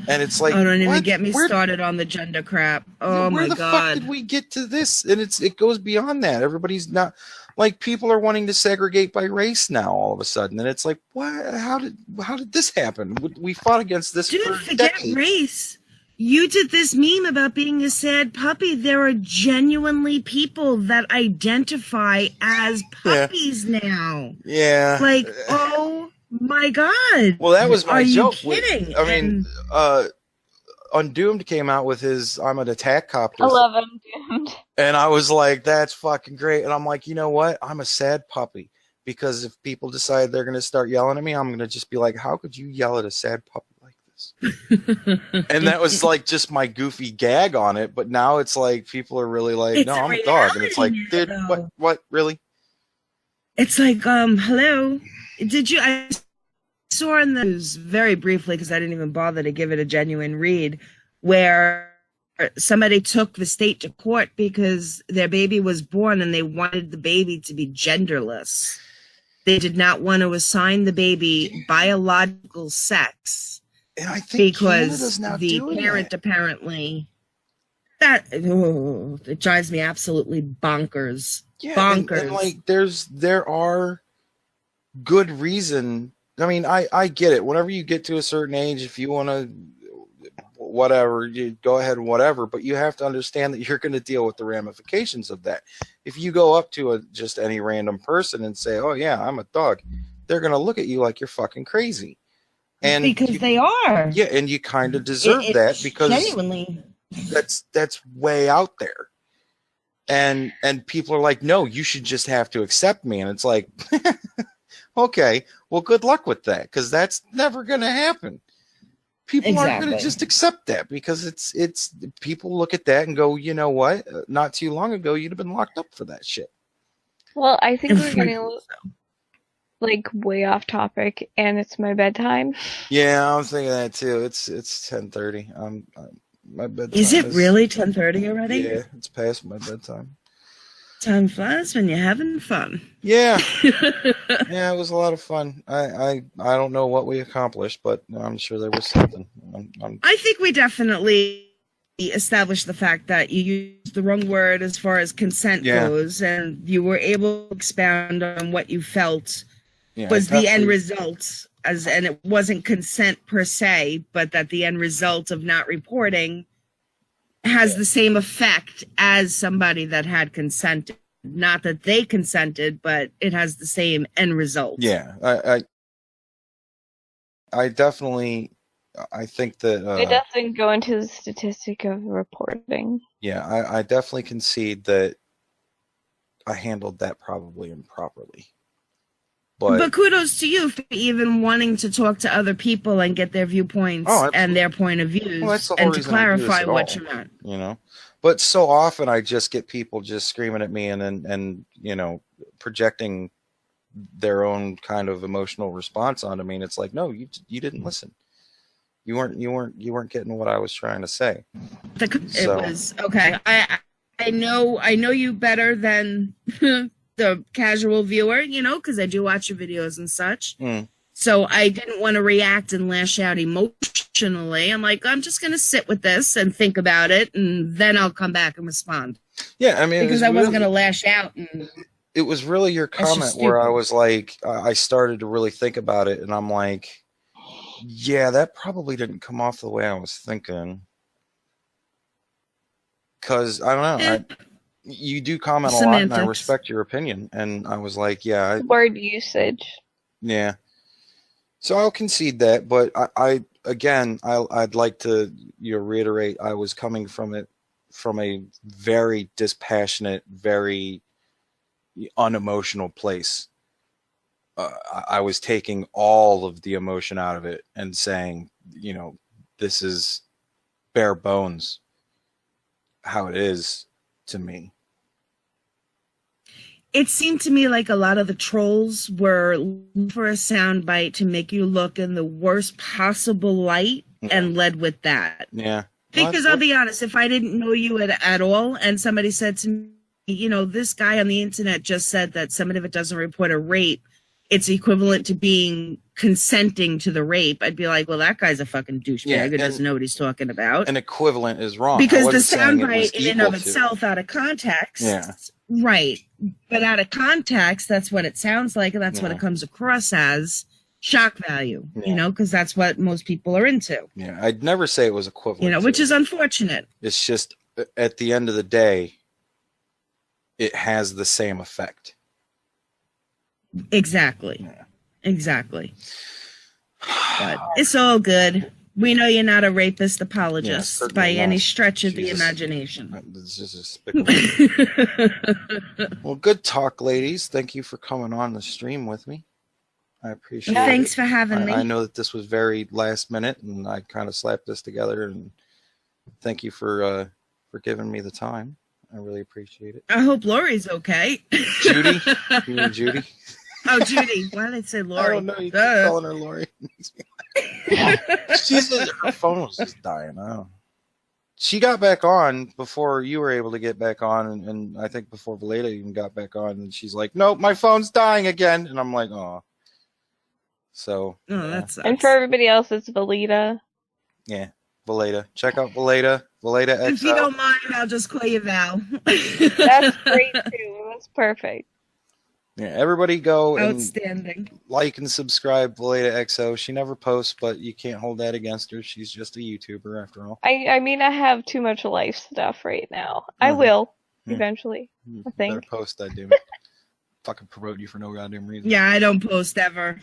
And it's like, oh, don't even get me started on the gender crap. Oh my God. Where the fuck did we get to this? And it goes beyond that. Everybody's not... Like, people are wanting to segregate by race now all of a sudden, and it's like, what? How did this happen? We fought against this for forget decades. Race. You did this meme about being a sad puppy. There are genuinely people that identify as puppies now. Yeah. Like, oh my God. Well, that was my joke. Are you kidding? I mean, Undoomed came out with his I'm an attack copter. I love Undoomed. And I was like, that's fucking great. And I'm like, you know what? I'm a sad puppy. Because if people decide they're going to start yelling at me, I'm going to just be like, how could you yell at a sad puppy like this? And that was like just my goofy gag on it. But now it's like, people are really like, no, I'm a dog. And it's like, dude, what, really? It's like, hello. I saw in the news very briefly, because I didn't even bother to give it a genuine read, where somebody took the state to court because their baby was born and they wanted the baby to be genderless. They did not want to assign the baby biological sex. And I think because the parent apparently... it drives me absolutely bonkers. Yeah, bonkers. And like, there are good reason... I mean, I get it. Whenever you get to a certain age, if you want to whatever, you go ahead and whatever, but you have to understand that you're going to deal with the ramifications of that. If you go up to just any random person and say, oh yeah, I'm a dog, they're going to look at you like you're fucking crazy. And because they are. Yeah, and you kind of deserve that, because genuinely, that's way out there. And people are like, no, you should just have to accept me. And it's like, okay, well, good luck with that, because that's never going to happen. People aren't going to just accept that, because it's people look at that and go, you know what? Not too long ago, you'd have been locked up for that shit. Well, I think we're getting like way off topic, and it's my bedtime. Yeah, I'm thinking that too. It's 10:30. My bedtime is it really 10:30 already? Yeah, it's past my bedtime. Time flies when you're having fun. Yeah. Yeah, it was a lot of fun. I don't know what we accomplished, but I'm sure there was something. I think we definitely established the fact that you used the wrong word as far as consent goes, and you were able to expound on what you felt was the end result, and it wasn't consent per se, but that the end result of not reporting has the same effect as somebody that had consented. Not that they consented, but it has the same end result. Yeah, I definitely, I think that it doesn't go into the statistic of reporting. Yeah, I definitely concede that I handled that probably improperly. But kudos to you for even wanting to talk to other people and get their viewpoints and their point of views, and to clarify what you meant. You know, but so often I just get people just screaming at me and you know, projecting their own kind of emotional response onto me, and it's like, no, you didn't listen. You weren't getting what I was trying to say. It was okay. I know you better than the casual viewer, you know, because I do watch your videos and such. So I didn't want to react and lash out emotionally. I'm like, I'm just going to sit with this and think about it, and then I'll come back and respond. Yeah, I mean, because I wasn't going to lash out. It was really your comment where I was like, I started to really think about it, and I'm like, yeah, that probably didn't come off the way I was thinking. Because, I don't know, you do comment a lot, and I respect your opinion. And I was like, yeah. Word usage. Yeah. So I'll concede that, but I'd like to reiterate, I was coming from it from a very dispassionate, very unemotional place. I was taking all of the emotion out of it and saying, you know, this is bare bones how it is to me. It seemed to me like a lot of the trolls were looking for a soundbite to make you look in the worst possible light and led with that. Yeah. Because I'll be honest, if I didn't know you at all and somebody said to me, you know, this guy on the internet just said that somebody that doesn't report a rape, it's equivalent to being consenting to the rape, I'd be like, well, that guy's a fucking douchebag who doesn't know what he's talking about. An equivalent is wrong. Because the soundbite in and of itself, out of context, right. But out of context, that's what it sounds like, and that's what it comes across as shock value, you know, because that's what most people are into. Yeah, I'd never say it was equivalent. You know, which is unfortunate. It's just, at the end of the day, it has the same effect. Exactly. Yeah. Exactly. But it's all good. We know you're not a rapist apologist by any stretch of the imagination. This is Well, good talk, ladies. Thank you for coming on the stream with me. I appreciate it. Thanks for having me. I know that this was very last minute, and I kind of slapped this together, and thank you for giving me the time. I really appreciate it. I hope Lori's okay. Judy? You mean Judy? Oh, Judy. Why did I say Lori? I don't know. You keep calling her Lori. Her phone was just dying. She got back on before you were able to get back on, and I think before Valeda even got back on, and she's like, nope, my phone's dying again. And I'm like, oh. So. That sucks. And for everybody else, it's Valeda. Yeah, Valeda. Check out Valeda. Valeda XL. If you don't mind, I'll just call you Val. That's great, too. That's perfect. Yeah, everybody go Outstanding. and like and subscribe Valeda XO. She never posts, but you can't hold that against her. She's just a YouTuber after all. I mean, I have too much life stuff right now. I will eventually. I think. Better post that, dude. Fucking promote you for no goddamn reason. Yeah, I don't post ever.